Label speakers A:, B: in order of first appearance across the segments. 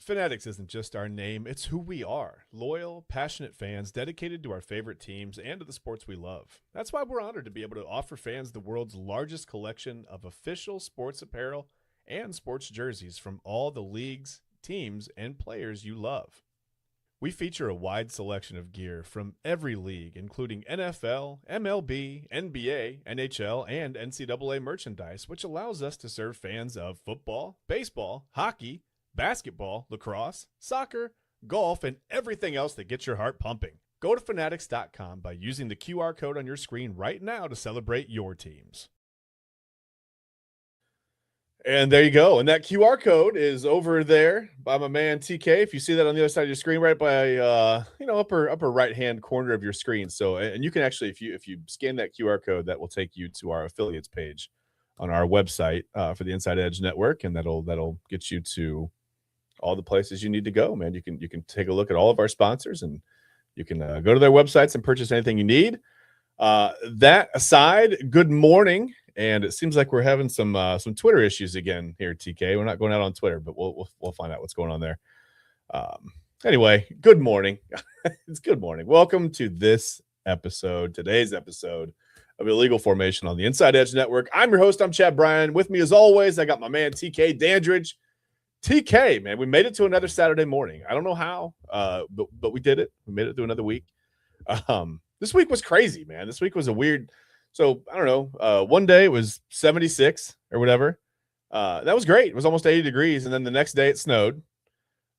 A: Fanatics isn't just our name, it's who we are. Loyal, passionate fans dedicated to our favorite teams and to the sports we love. That's why we're honored to be able to offer fans the world's largest collection of official sports apparel and sports jerseys from all the leagues, teams, and players you love. We feature a wide selection of gear from every league, including NFL, MLB, NBA, NHL, and NCAA merchandise, which allows us to serve fans of football, baseball, hockey, basketball, lacrosse, soccer, golf, and everything else that gets your heart pumping. Go to fanatics.com by using the QR code on your screen right now to celebrate your teams. And there you go. And that QR code is over there by my man TK. If you see that on the other side of your screen, right by upper right hand corner of your screen. So, and you can actually, if you scan that QR code, that will take you to our affiliates page on our website for the Inside Edge Network, and that'll get you to all the places you need to go, man. You can take a look at all of our sponsors, and you can go to their websites and purchase anything you need. That aside, good morning. And it seems like we're having some Twitter issues again here, TK. We're not going out on Twitter, but we'll find out what's going on there. Anyway, good morning. It's good morning. Welcome to today's episode of Illegal Formation on the Inside Edge Network. I'm your host. I'm Chad Bryan. With me, as always, I got my man TK Dandridge. TK, man, we made it to another Saturday morning. I don't know how, but we did it. We made it through another week. This week was crazy, man. This week was a weird. So I don't know. One day it was 76 or whatever. That was great. It was almost 80 degrees, and then the next day it snowed.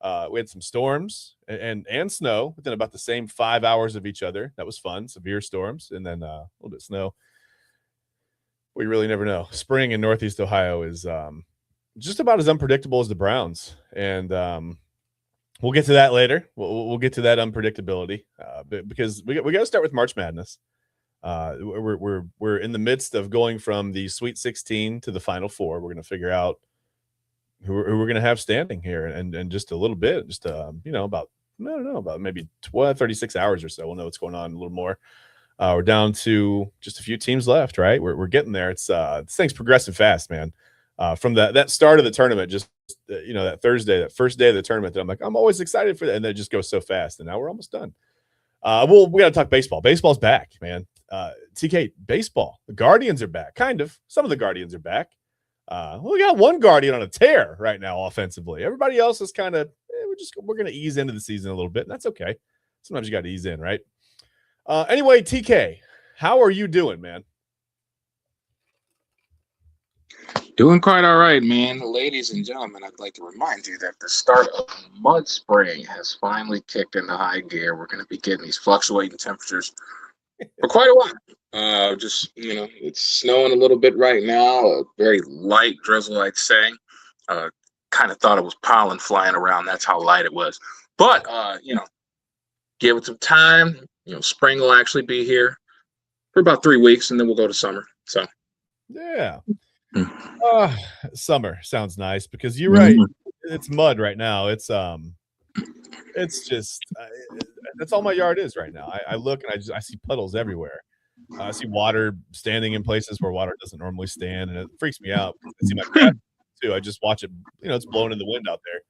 A: We had some storms and snow within about the same 5 hours of each other. That was fun. Severe storms, and then a little bit of snow. We really never know. Spring in Northeast Ohio is just about as unpredictable as the Browns, and we'll get to that later. We'll get to that unpredictability because we got to start with March Madness. We're in the midst of going from the Sweet 16 to the Final Four. We're going to figure out who we're going to have standing here, and just a little bit, just about maybe 36 hours or so. We'll know what's going on a little more. We're down to just a few teams left, right? We're getting there. It's this thing's progressing fast, man. From that start of the tournament, just that Thursday, that first day of the tournament, that I'm always excited for that, and then it just goes so fast. And now we're almost done. We got to talk baseball. Baseball's back, man. TK, baseball. The Guardians are back, kind of. Some of the Guardians are back. We got one Guardian on a tear right now offensively. Everybody else is kind of we're going to ease into the season a little bit, and that's okay. Sometimes you got to ease in, right? Anyway, TK, how are you doing, man?
B: Doing quite all right, man. Ladies and gentlemen, I'd like to remind you that the start of mud spraying has finally kicked into high gear. We're going to be getting these fluctuating temperatures for quite a while. It's snowing a little bit right now, a very light drizzle, I'd say. Kind of thought it was pollen flying around. That's how light it was. But, give it some time. Spring will actually be here for about 3 weeks, and then we'll go to summer. So,
A: yeah. Summer sounds nice because you're right. It's mud right now. It's just that's all my yard is right now. I look and I see puddles everywhere. I see water standing in places where water doesn't normally stand, and it freaks me out. I see my grass too. I just watch it. It's blowing in the wind out there.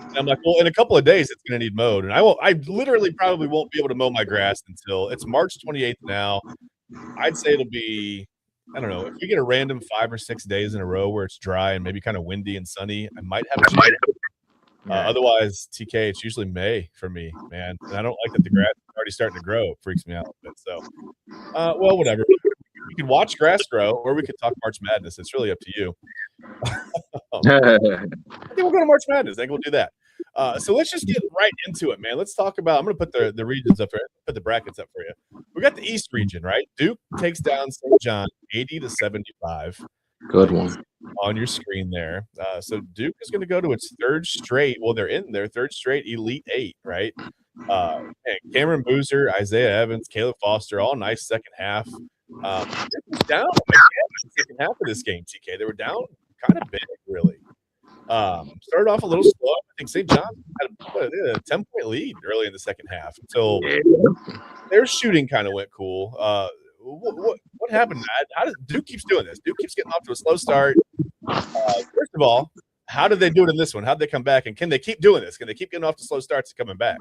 A: And I'm like, well, in a couple of days it's going to need mowed, and I literally probably won't be able to mow my grass until it's March 28th now. I'd say it'll be, I don't know, if we get a random 5 or 6 days in a row where it's dry and maybe kind of windy and sunny, I might have a chance. Otherwise, TK, it's usually May for me, man. And I don't like that the grass is already starting to grow. It freaks me out a bit. So, well, whatever. We can watch grass grow, or we could talk March Madness. It's really up to you. I think we'll go to March Madness. I think we'll do that. So let's just get right into it, man. Let's talk about. I'm going to put the regions up there. Put the brackets up for you. We got the East region, right? Duke takes down St. John 80-75.
B: Good one
A: on your screen there. So Duke is going to go to its third straight. Well, they're in their third straight Elite Eight, right? And Cameron Boozer, Isaiah Evans, Caleb Foster, all nice second half. Duke was down again in the second half of this game, TK. They were down kind of big, really. Started off a little slow. I think St. John had a 10-point lead early in the second half until their shooting kind of went cool. What happened? How does Duke keeps doing this? Duke keeps getting off to a slow start. First of all, how did they do it in this one? How did they come back? And can they keep doing this? Can they keep getting off to slow starts and coming back?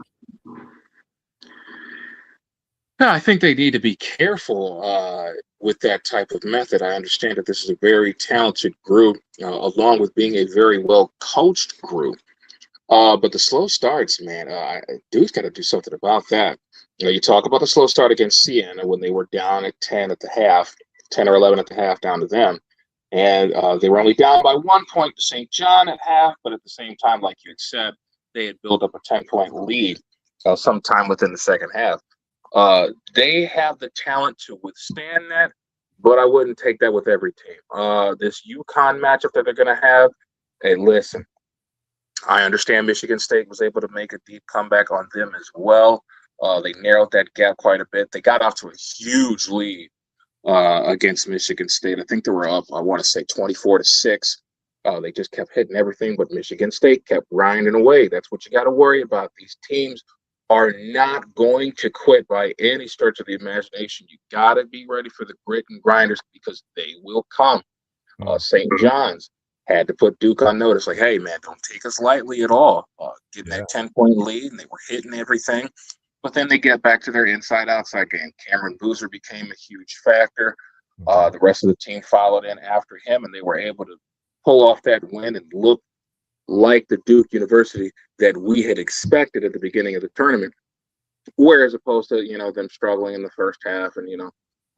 B: Yeah, I think they need to be careful with that type of method. I understand that this is a very talented group, along with being a very well coached group. But the slow starts, man, Duke's got to do something about that. You talk about the slow start against Siena when they were down at 10 at the half, 10 or 11 at the half down to them. And they were only down by 1 point to St. John at half, but at the same time, like you had said, they had built up a 10-point lead sometime within the second half. They have the talent to withstand that, but I wouldn't take that with every team. This UConn matchup that they're going to have, hey, listen, I understand Michigan State was able to make a deep comeback on them as well. They narrowed that gap quite a bit. They got off to a huge lead against Michigan State. I think they were up, I want to say 24-6. They just kept hitting everything, but Michigan State kept grinding away. That's what you got to worry about. These teams are not going to quit by any stretch of the imagination. You got to be ready for the grit and grinders because they will come. St. John's had to put Duke on notice, like, hey, man, don't take us lightly at all. Getting that 10-point lead, and they were hitting everything. But then they get back to their inside-outside game. Cameron Boozer became a huge factor. The rest of the team followed in after him, and they were able to pull off that win and look like the Duke University that we had expected at the beginning of the tournament, whereas opposed to, them struggling in the first half and,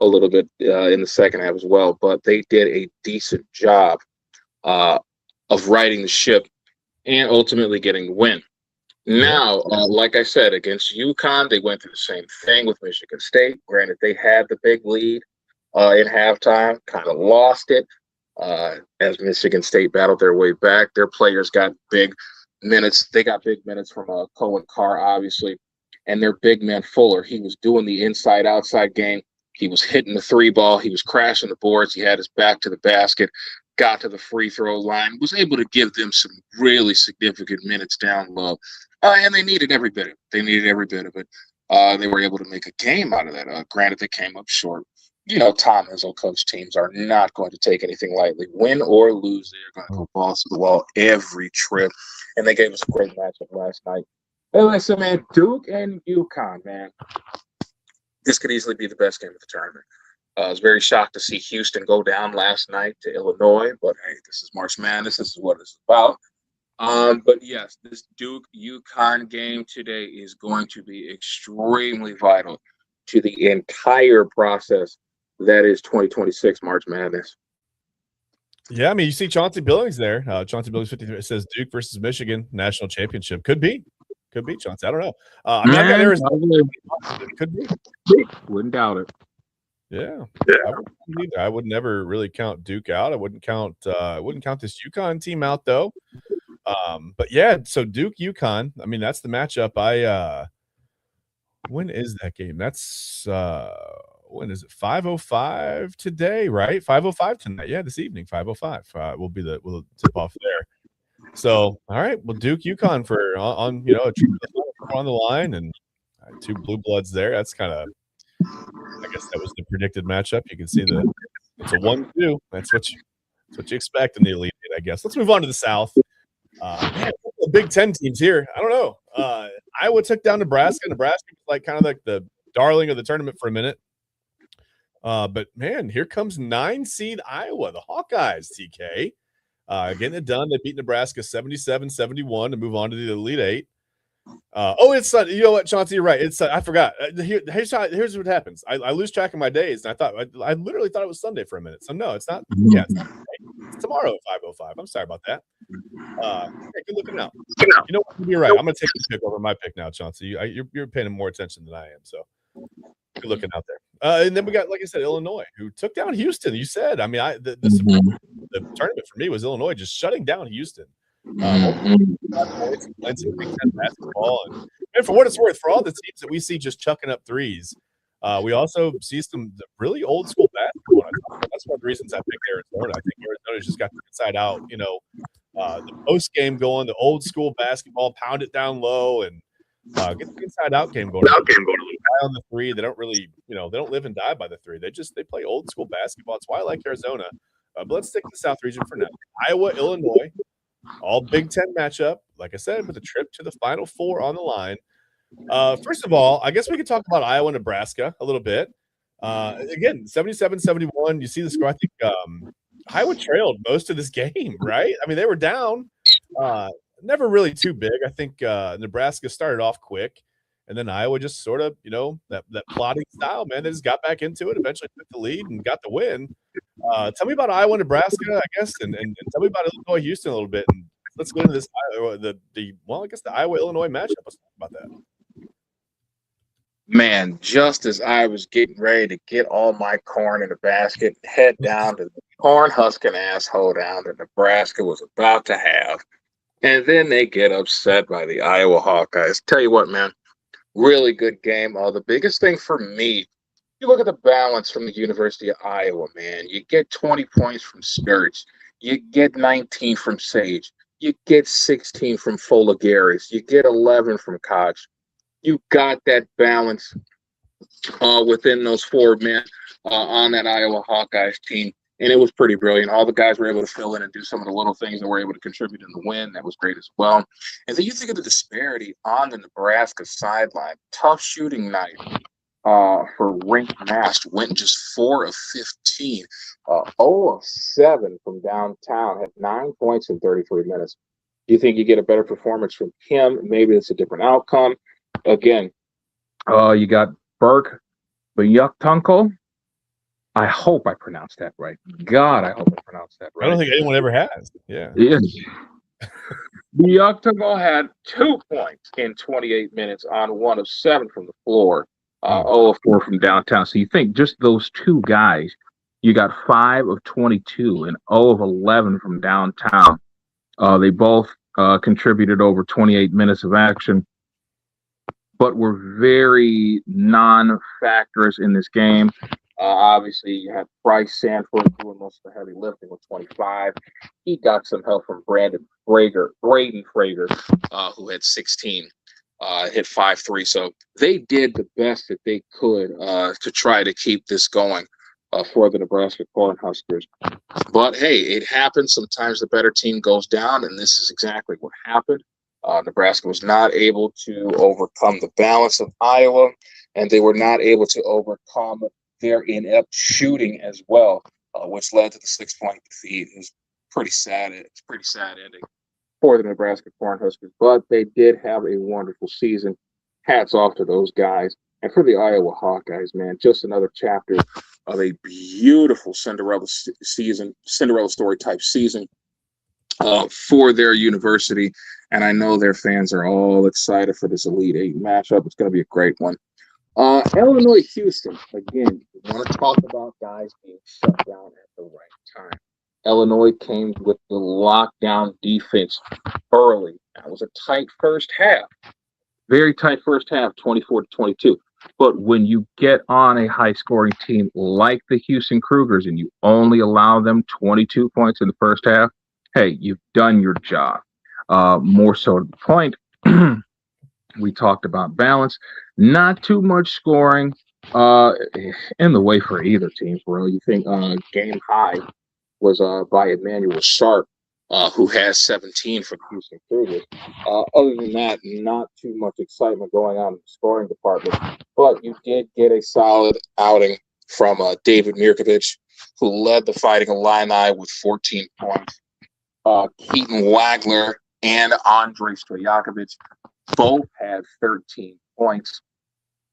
B: a little bit in the second half as well. But they did a decent job of righting the ship and ultimately getting the win. Now, like I said, against UConn, they went through the same thing with Michigan State. Granted, they had the big lead in halftime, kind of lost it as Michigan State battled their way back. Their players got big minutes. They got big minutes from Cohen Carr, obviously, and their big man Fuller. He was doing the inside-outside game. He was hitting the three ball. He was crashing the boards. He had his back to the basket, got to the free throw line, was able to give them some really significant minutes down low. And they needed every bit of it. They were able to make a game out of that. Granted, they came up short. Tom Izzo coach teams are not going to take anything lightly. Win or lose, they're going to go balls to the wall every trip. And they gave us a great matchup last night. And like I said, man, Duke and UConn, man, this could easily be the best game of the tournament. I was very shocked to see Houston go down last night to Illinois, but hey, this is March Madness. This is what it's about. But yes, this Duke-UConn game today is going to be extremely vital to the entire process that is 2026 March Madness.
A: Yeah, I mean, you see Chauncey Billings there. Chauncey Billings 53. It says Duke versus Michigan national championship. Could be Chauncey. I don't know. I mean, I've got Arizona. It could be.
B: Wouldn't doubt it.
A: Yeah. I would never really count Duke out. I wouldn't count this UConn team out though. But yeah, so Duke UConn. I mean, that's the matchup. When is that game? That's when is it? 5:05 today, right? 5:05 tonight. Yeah, this evening, 5:05. We'll tip off there. So, all right, well, Duke UConn for on a trip on the line and two blue bloods there. That's kind of, I guess that was the predicted matchup. You can see it's a 1-2. That's what you expect in the Elite Eight, I guess. Let's move on to the South. Man, the Big Ten teams here. I don't know. Iowa took down Nebraska. Nebraska was like kind of like the darling of the tournament for a minute. But man, here comes 9-seed Iowa, the Hawkeyes, TK. Getting it done. They beat Nebraska 77-71 to move on to the Elite Eight. It's Sunday. You know what, Chauncey? You're right. It's I forgot. Here's what happens. I lose track of my days, and I literally thought it was Sunday for a minute. So no, it's not. Yeah, it's tomorrow at 5:05. I'm sorry about that. Good looking out. You know what? You're right. I'm gonna take this pick over my pick now, Chauncey. You're paying more attention than I am. So good looking out there. And then we got, like I said, Illinois, who took down Houston. You said, I mean, the tournament for me was Illinois just shutting down Houston. Basketball, and for what it's worth, for all the teams that we see just chucking up threes, we also see some really old school basketball. That's one of the reasons I picked Arizona. I think Arizona's just got the inside out, the post game going, the old school basketball, pound it down low, and get the inside out game going. On the three, they don't really, they don't live and die by the three. They play old school basketball. That's why I like Arizona. But let's stick to the South region for now. Iowa, Illinois. all Big Ten matchup. Like I said, with a trip to the Final Four on the line. First of all, I guess we could talk about Iowa, Nebraska a little bit. Again, 77-71. You see the score. I think Iowa trailed most of this game, right? I mean, they were down. Never really too big. I think Nebraska started off quick, and then Iowa just sort of, that plotting style, man. They just got back into it, eventually took the lead and got the win. Tell me about Iowa, Nebraska, I guess, and tell me about Illinois, Houston a little bit. And let's get into this I guess the Iowa Illinois matchup. Let's talk about that.
B: Man, just as I was getting ready to get all my corn in the basket, head down to the corn husking asshole down that Nebraska was about to have. And then they get upset by the Iowa Hawkeyes. Tell you what, man, really good game. The biggest thing for me, you look at the balance from the University of Iowa, man. You get 20 points from Sturge. You get 19 from Sage. You get 16 from Folagaris. You get 11 from Koch. You got that balance within those four men on that Iowa Hawkeyes team. And it was pretty brilliant. All the guys were able to fill in and do some of the little things that were able to contribute in the win. That was great as well. And then you think of the disparity on the Nebraska sideline. Tough shooting night for Rink Mast. Went just 4 of 15. 0 of 7 from downtown. Had 9 points in 33 minutes. Do you think you get a better performance from him? Maybe it's a different outcome. Again, you got Burke Buyuktunkel. I hope I pronounced that right. God, I hope I pronounced that right.
A: I don't think anyone ever has. Yeah.
B: Buyuktunkel had 2 points in 28 minutes on 1 of 7 from the floor. 0 of 4 from downtown. So you think just those two guys, you got 5 of 22 and 0 of 11 from downtown. They both contributed over 28 minutes of action, but were very non-factors in this game. Obviously, you had Bryce Sanford doing most of the heavy lifting with 25. He got some help from Braden Frager, who had 16, hit 5 3. So they did the best that they could to try to keep this going for the Nebraska Cornhuskers. But hey, it happens. Sometimes the better team goes down, and this is exactly what happened. Nebraska was not able to overcome the balance of Iowa, and they were not able to overcome their inept shooting as well, which led to the 6-point defeat. It was pretty sad. It's a pretty sad ending for the Nebraska Cornhuskers, but they did have a wonderful season. Hats off to those guys. And for the Iowa Hawkeyes, man, just another chapter of a beautiful Cinderella story type season for their university. And I know their fans are all excited for this Elite Eight matchup. It's going to be a great one. Illinois, Houston. Again, you want to talk about guys being shut down at the right time. Illinois came with the lockdown defense early. That was a tight first half. Very tight first half, 24-22. But when you get on a high-scoring team like the Houston Cougars and you only allow them 22 points in the first half, hey, you've done your job. More so to the point, we talked about balance. Not too much scoring in the way for either team, bro. You think game high was by Emmanuel Sharp, who has 17 for the Houston Cougars. Other than that, not too much excitement going on in the scoring department. But you did get a solid outing from David Mirkovich, who led the Fighting Illini with 14 points. Keaton Wagler and Andrei Stojakovic both had 13 points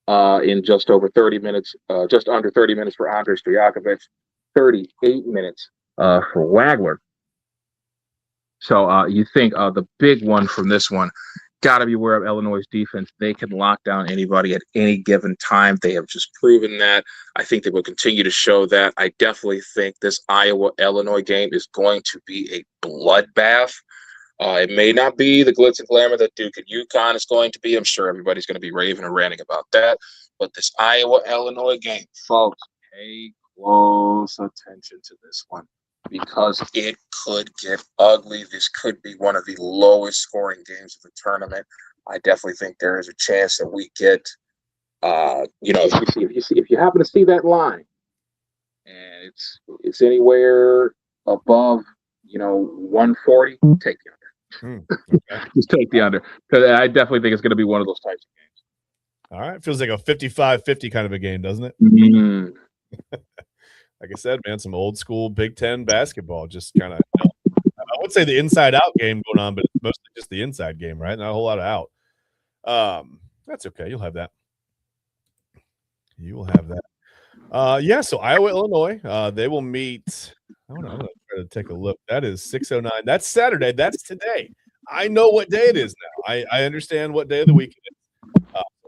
B: in just over 30 minutes, just under 30 minutes for Andrei Stojakovic, 38 minutes for Wagler. So you think the big one from this one, got to be aware of Illinois' defense. They can lock down anybody at any given time. They have just proven that. I think they will continue to show that. I definitely think this Iowa-Illinois game is going to be a bloodbath. It may not be the glitz and glamour that Duke and UConn is going to be. I'm sure everybody's going to be raving and ranting about that. But this Iowa-Illinois game, folks, pay close attention to this one because it could get ugly. This could be one of the lowest scoring games of the tournament. I definitely think there is a chance that we get, if you happen to see that line and it's anywhere above, 140, take it.
A: Okay.
B: Just take the under, because I definitely think it's going to be one of those types of games.
A: All right. Feels like a 55-50 kind of a game, doesn't it?
B: Mm.
A: Like I said, man, some old school Big Ten basketball. Just kind of, I would say the inside out game going on, but it's mostly just the inside game, right? Not a whole lot of out. That's okay. You'll have that. You will have that. Yeah. So Iowa, Illinois, they will meet. I'm gonna try to take a look. That is 6:09. That's Saturday. That's today. I know what day it is now. I understand what day of the week it is.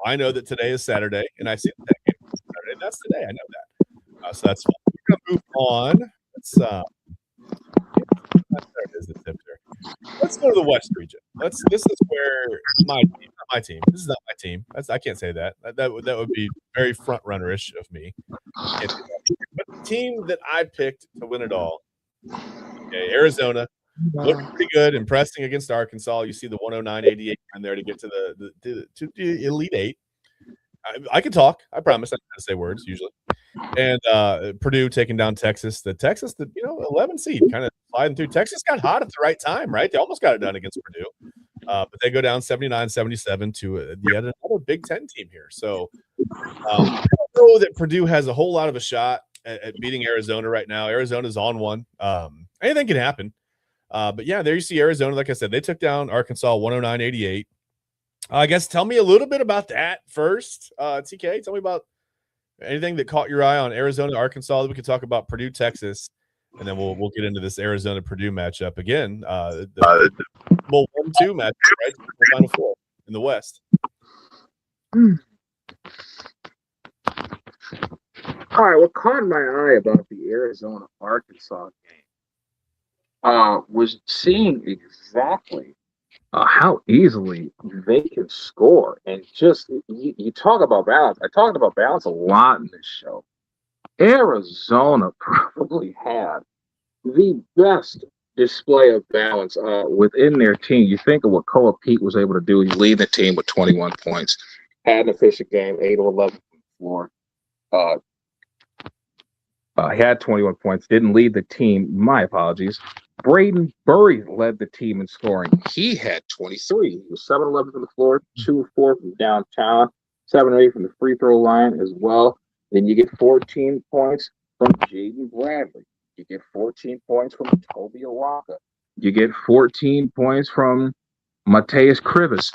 A: I know that today is Saturday, and I see that game is Saturday. That's today. I know that. So that's fine. We're gonna move on. Let's go to the West region. This is where my team. This is not my team. I can't say that. That would be very front runnerish of me. But the team that I picked to win it all, okay, Arizona, looked pretty good, impressing against Arkansas. You see the 109-88 in there to get to the Elite Eight. I can talk. I promise. I'm going to say words usually. And Purdue taking down Texas. The 11 seed kind of sliding through. Texas got hot at the right time, right? They almost got it done against Purdue. But they go down 79-77 to yet another Big Ten team here. So I don't know that Purdue has a whole lot of a shot at beating Arizona right now. Arizona's on one. Anything can happen. But yeah, there you see Arizona. Like I said, they took down Arkansas 109-88. I guess tell me a little bit about that first. TK, tell me about anything that caught your eye on Arizona, Arkansas. We could talk about Purdue, Texas, and then we'll get into this Arizona Purdue matchup again. The 1-2 matchup, right? The Final Four in the West.
B: All right, what caught my eye about the Arizona Arkansas game was seeing exactly how easily they can score. And just you talk about balance. I talked about balance a lot in this show. Arizona probably had the best display of balance within their team. You think of what Koa Pete was able to do. He lead the team with 21 points. Had an efficient game, 8 of 11 from the floor. He had 21 points. Didn't lead the team. My apologies. Braden Burry led the team in scoring. He had 23. He was 7-11 from the floor, 2-4 from downtown, 7-8 from the free throw line as well. Then you get 14 points from Jaden Bradley. You get 14 points from Toby Awaka. You get 14 points from Mateus Krivas.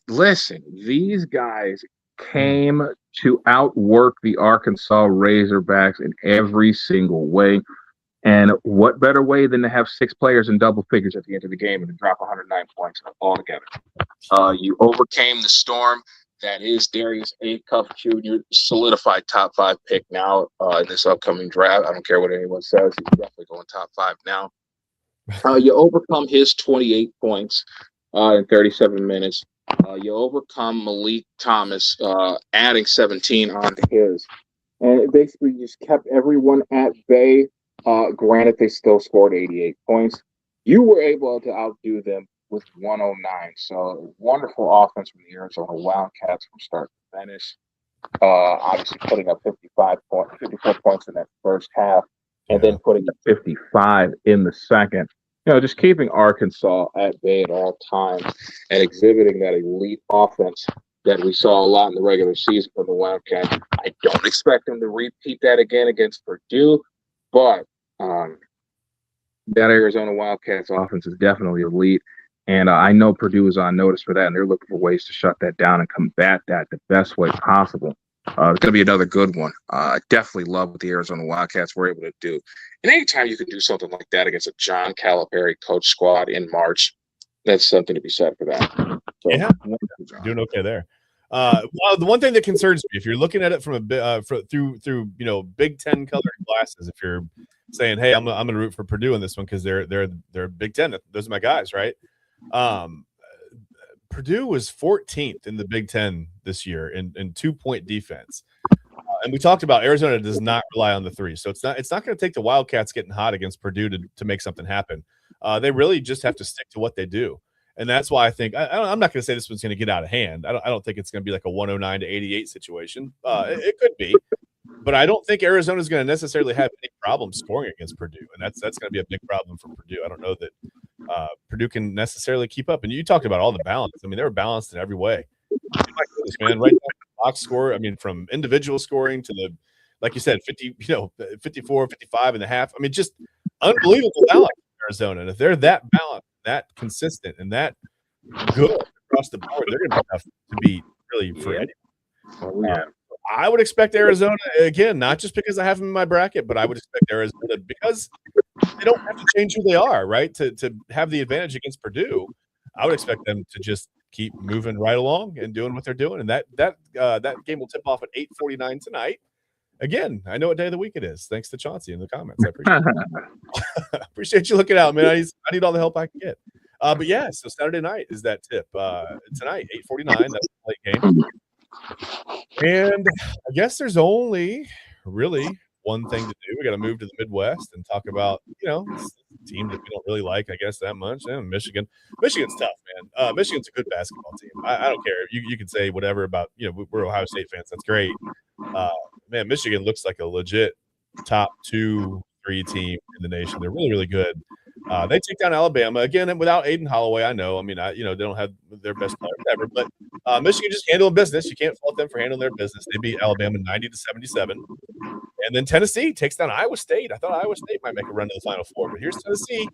B: Listen, these guys came to outwork the Arkansas Razorbacks in every single way. And what better way than to have 6 players in double figures at the end of the game and to drop 109 points all together? You overcame the storm. That is Darius Acuff Jr., solidified top 5 pick now in this upcoming draft. I don't care what anyone says. He's definitely going top 5 now. You overcome his 28 points in 37 minutes. You overcome Malik Thomas, adding 17 onto his. And it basically just kept everyone at bay. Granted, they still scored 88 points. You were able to outdo them with 109. So wonderful offense from the Arizona Wildcats from start to finish. Obviously putting up 54 points in that first half, and then putting up 55 in the second. Just keeping Arkansas at bay at all times and exhibiting that elite offense that we saw a lot in the regular season from the Wildcats. I don't expect them to repeat that again against Purdue, but that Arizona Wildcats offense is definitely elite. And I know Purdue is on notice for that, and they're looking for ways to shut that down and combat that the best way possible. It's going to be another good one. I definitely love what the Arizona Wildcats were able to do. And anytime you can do something like that against a John Calipari coach squad in March, that's something to be said for that. So,
A: yeah, doing okay there. Well, the one thing that concerns me, if you're looking at it from a through Big Ten colored glasses, if you're saying, "Hey, I'm going to root for Purdue in this one because they're Big Ten. Those are my guys," right? Purdue was 14th in the Big Ten this year in 2-point defense, and we talked about Arizona does not rely on the three, so it's not going to take the Wildcats getting hot against Purdue to make something happen. They really just have to stick to what they do. And that's why I think I'm not going to say this one's going to get out of hand. I don't think it's going to be like a 109-88 situation. It could be, but I don't think Arizona is going to necessarily have any problem scoring against Purdue, and that's going to be a big problem for Purdue. I don't know that Purdue can necessarily keep up. And you talked about all the balance. I mean, they were balanced in every way. My goodness, man, right down to the box score. I mean, from individual scoring to the, like you said, 50, 54, 55 and a half. I mean, just unbelievable balance in Arizona. And if they're that balanced, that consistent, and that good across the board, they're going to be enough to beat really for anyone.
B: Oh, yeah.
A: I would expect Arizona again, not just because I have them in my bracket, but I would expect Arizona because they don't have to change who they are, right? To have the advantage against Purdue, I would expect them to just keep moving right along and doing what they're doing. And that game will tip off at 8:49 tonight. Again, I know what day of the week it is. Thanks to Chauncey in the comments. I appreciate it. Appreciate you looking out, man. I need all the help I can get. But yeah, so Saturday night is that tip. Tonight, 8:49. That's a late game. And I guess there's only really one thing to do. We got to move to the Midwest and talk about, this team that we don't really like, I guess, that much. And Michigan. Michigan's tough, man. Michigan's a good basketball team. I don't care. You can say whatever about, we're Ohio State fans. That's great. Man, Michigan looks like a legit top 2-3 team in the nation. They're really, really good. They take down Alabama again, and without Aiden Holloway. I know. I mean, they don't have their best player ever, but Michigan just handling business. You can't fault them for handling their business. They beat Alabama 90-77, and then Tennessee takes down Iowa State. I thought Iowa State might make a run to the Final Four, but here's Tennessee.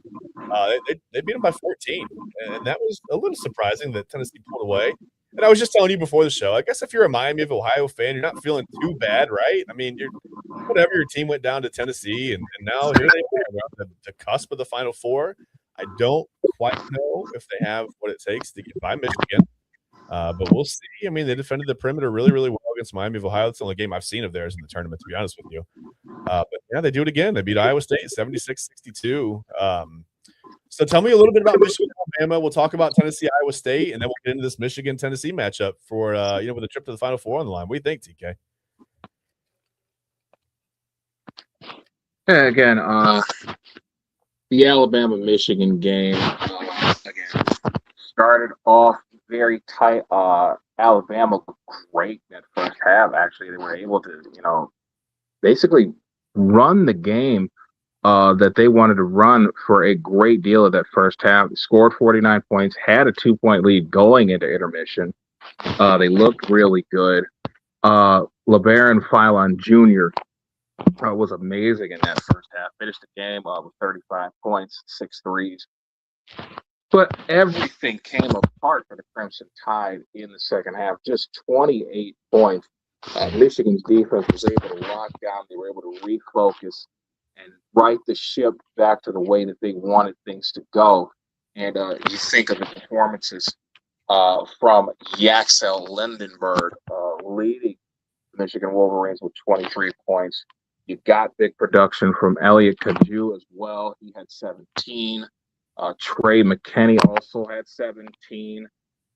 A: They beat them by 14, and that was a little surprising that Tennessee pulled away. And I was just telling you before the show, I guess if you're a Miami of Ohio fan, you're not feeling too bad, right? I mean, whatever, your team went down to Tennessee, and now here they are on the cusp of the Final Four. I don't quite know if they have what it takes to get by Michigan, but we'll see. I mean, they defended the perimeter really, really well against Miami of Ohio. It's the only game I've seen of theirs in the tournament, to be honest with you. But yeah, they do it again. They beat Iowa State 76-62. So tell me a little bit about Michigan, Alabama. We'll talk about Tennessee, Iowa State, and then we'll get into this Michigan-Tennessee matchup for with a trip to the Final Four on the line. What do you think, TK?
B: Yeah, again, the Alabama-Michigan game again started off very tight. Alabama looked great in that first half. Actually, they were able to, basically run the game that they wanted to run for a great deal of that first half. They scored 49 points, had a 2-point lead going into intermission. They looked really good. LeBaron Philon Jr. Was amazing in that first half. Finished the game with 35 points, 6 threes. But everything came apart for the Crimson Tide in the second half. Just 28 points. Michigan's defense was able to lock down. They were able to refocus and right the ship back to the way that they wanted things to go. And you think of the performances from Yaxel Lindenberg leading the Michigan Wolverines with 23 points. You got big production from Elliot Kaju as well. He had 17. Trey McKinney also had 17.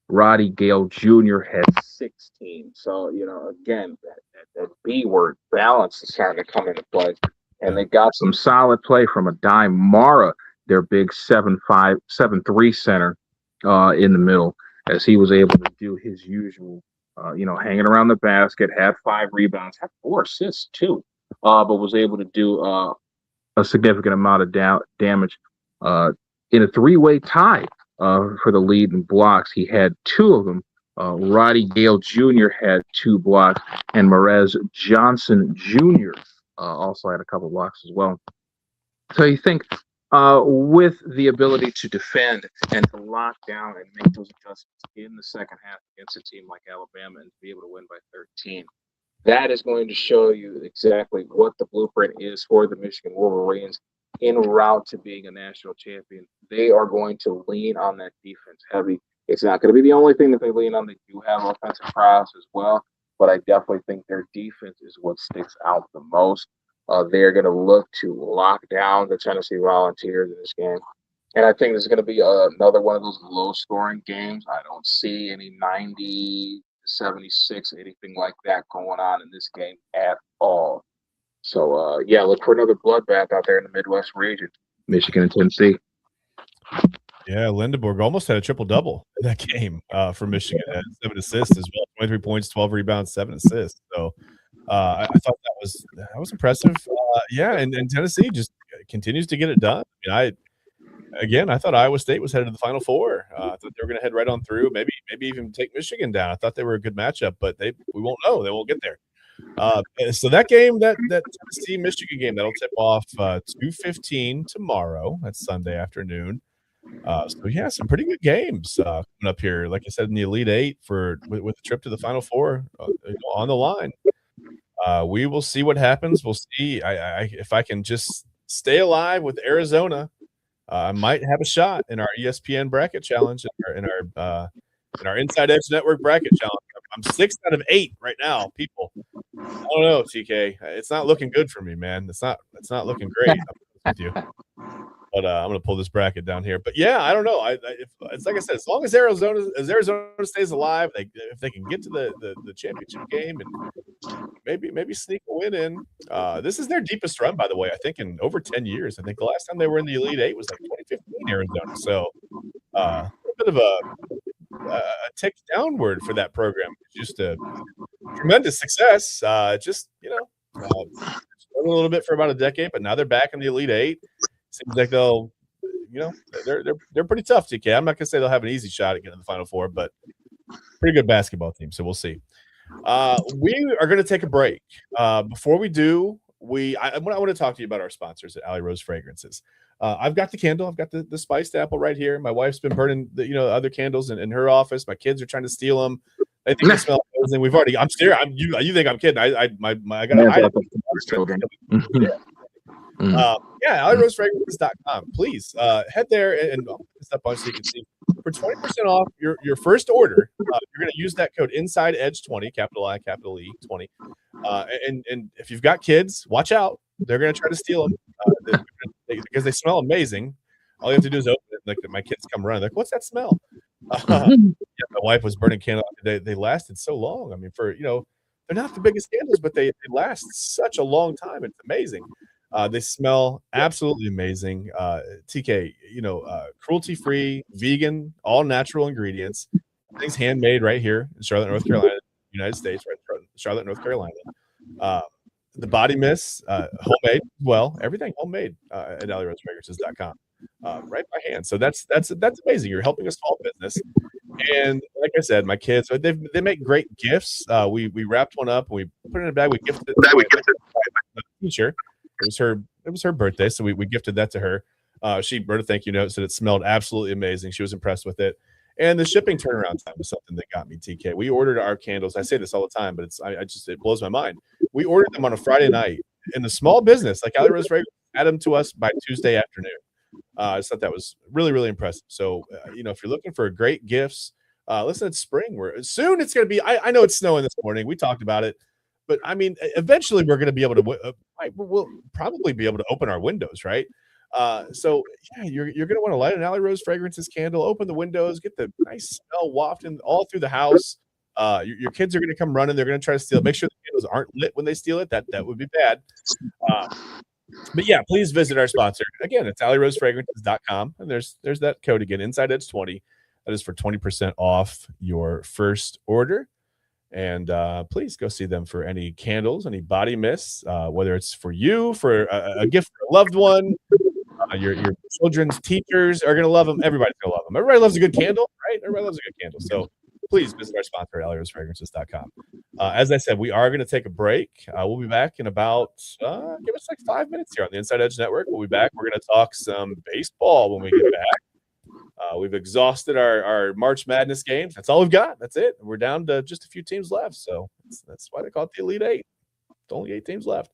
B: Roddy Gale Jr. had 16. So, again, that B word, balance, is starting to come into play. And they got some solid play from Adai Mara, their big 7'5", 7'3" center in the middle, as he was able to do his usual, hanging around the basket, had 5 rebounds, had 4 assists too, but was able to do a significant amount of damage in a 3-way tie for the lead in blocks. He had 2 of them. Roddy Gale Jr. had 2 blocks, and Marez Johnson Jr. Also had a couple blocks as well. So you think with the ability to defend and to lock down and make those adjustments in the second half against a team like Alabama and to be able to win by 13, that is going to show you exactly what the blueprint is for the Michigan Wolverines en route to being a national champion. They are going to lean on that defense heavy. It's not going to be the only thing that they lean on. They do have offensive prowess as well, but I definitely think their defense is what sticks out the most. They're going to look to lock down the Tennessee Volunteers in this game. And I think this is going to be another one of those low-scoring games. I don't see any 90-76, anything like that going on in this game at all. So, look for another bloodbath out there in the Midwest region, Michigan and Tennessee.
A: Yeah, Lindenberg almost had a triple-double in that game for Michigan. 7 assists as well, 23 points, 12 rebounds, 7 assists. So I thought that was impressive. And Tennessee just continues to get it done. I mean, again, I thought Iowa State was headed to the Final Four. I thought they were going to head right on through, maybe even take Michigan down. I thought they were a good matchup, but we won't know. They won't get there. So that game, that Tennessee Michigan game, that'll tip off 2:15 tomorrow. That's Sunday afternoon. So yeah, some pretty good games coming up here. Like I said, in the Elite Eight with the trip to the Final Four on the line. We will see what happens. We'll see. If I can just stay alive with Arizona, I might have a shot in our ESPN bracket challenge in our Inside Edge Network bracket challenge. I'm 6 out of 8 right now, people. I don't know, TK. It's not looking good for me, man. It's not looking great. I'm with you. But I'm gonna pull this bracket down here. But yeah, I don't know. It's like I said, as long as Arizona stays alive, if they can get to the championship game and maybe sneak a win in. This is their deepest run, by the way. I think in over 10 years. I think the last time they were in the Elite Eight was like 2015 Arizona. So a bit of a tick downward for that program. Just a tremendous success. Just a little bit for about a decade, but now they're back in the Elite Eight. Seems like they'll, they're pretty tough, TK. I'm not gonna say they'll have an easy shot at getting to the Final Four, but pretty good basketball team. So we'll see. We are gonna take a break. Before we do, I want to talk to you about our sponsors at Alley Rose Fragrances. I've got the candle. I've got the spiced apple right here. My wife's been burning the other candles in her office. My kids are trying to steal them. They think they smell amazing. We've already. I'm serious. You think I'm kidding? I got to hide
B: children.
A: AlleyRoseFragrances.com. Please head there and put this up on so you can see. For 20% off your first order, you're going to use that code Inside Edge 20, capital I, capital E 20. And if you've got kids, watch out. They're going to try to steal them because they smell amazing. All you have to do is open it. Like my kids come running, like, what's that smell? My wife was burning candles. They lasted so long. I mean, they're not the biggest candles, but they last such a long time. It's amazing. They smell absolutely amazing. TK, cruelty-free, vegan, all natural ingredients. Things handmade right here in Charlotte, North Carolina, United States, right? Charlotte, North Carolina. The body mist, homemade as well. Everything homemade at AlleyRoseFragrances.com. Right by hand. So that's amazing. You're helping a small business. And like I said, my kids, they make great gifts. We wrapped one up and we put it in a bag. We gifted it to my teacher. It was her birthday, so we gifted that to her. She wrote a thank you note, said it smelled absolutely amazing. She was impressed with it. And the shipping turnaround time was something that got me, TK. We ordered our candles. I say this all the time, but it blows my mind. We ordered them on a Friday night, and the small business like Alley Rose Fragrance had them to us by Tuesday afternoon. I just thought that was really, really impressive. So, if you're looking for great gifts, listen, it's spring. Soon it's going to be. I know it's snowing this morning. We talked about it. But I mean, eventually we're going to be able to. We'll probably be able to open our windows, right? So yeah, you're going to want to light an Alley Rose Fragrances candle, open the windows, get the nice smell wafting all through the house. Your kids are going to come running. They're going to try to steal it. Make sure the candles aren't lit when they steal it. That would be bad. But yeah, please visit our sponsor. Again, it's AlleyRoseFragrances.com. And there's that code again, Inside Edge 20. That is for 20% off your first order. And please go see them for any candles, any body mists, whether it's for you, for a gift for a loved one. Your children's teachers are going to love them. Everybody's going to love them. Everybody loves a good candle, right? Everybody loves a good candle. So please visit our sponsor at AlleyRoseFragrances.com. As I said, we are going to take a break. We'll be back in about, give us like 5 minutes here on the Inside Edge Network. We'll be back. We're going to talk some baseball when we get back. We've exhausted our March Madness games. That's all we've got. That's it. We're down to just a few teams left. So that's why they call it the Elite Eight. It's only 8 teams left.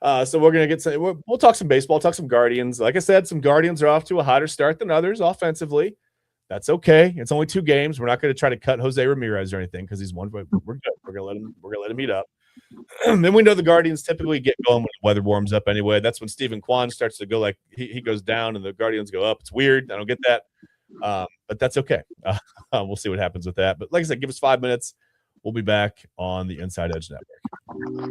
A: So we're going to get we'll talk some baseball, talk some Guardians. Like I said, some Guardians are off to a hotter start than others offensively. That's okay. It's only 2 games. We're not going to try to cut Jose Ramirez or anything because he's one. We're good. We're going to let him heat up. Then we know the Guardians typically get going when the weather warms up anyway. That's when Stephen Kwan starts to go like he goes down and the Guardians go up. It's weird. I don't get that. But that's okay. We'll see what happens with that. But like I said, give us 5 minutes. We'll be back on the Inside Edge Network.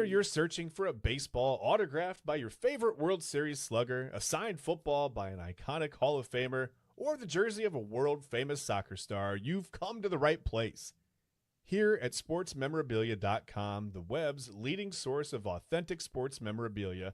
A: Whether you're searching for a baseball autographed by your favorite World Series slugger, a signed football by an iconic Hall of Famer, or the jersey of a world-famous soccer star, you've come to the right place. Here at sportsmemorabilia.com, the web's leading source of authentic sports memorabilia,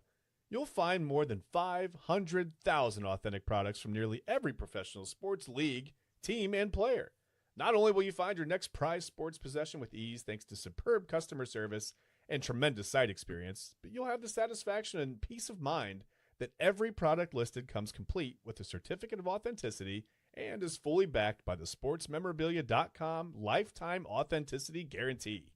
A: you'll find more than 500,000 authentic products from nearly every professional sports league, team, and player. Not only will you find your next prized sports possession with ease thanks to superb customer service and tremendous site experience, but you'll have the satisfaction and peace of mind that every product listed comes complete with a certificate of authenticity and is fully backed by the sportsmemorabilia.com lifetime authenticity guarantee.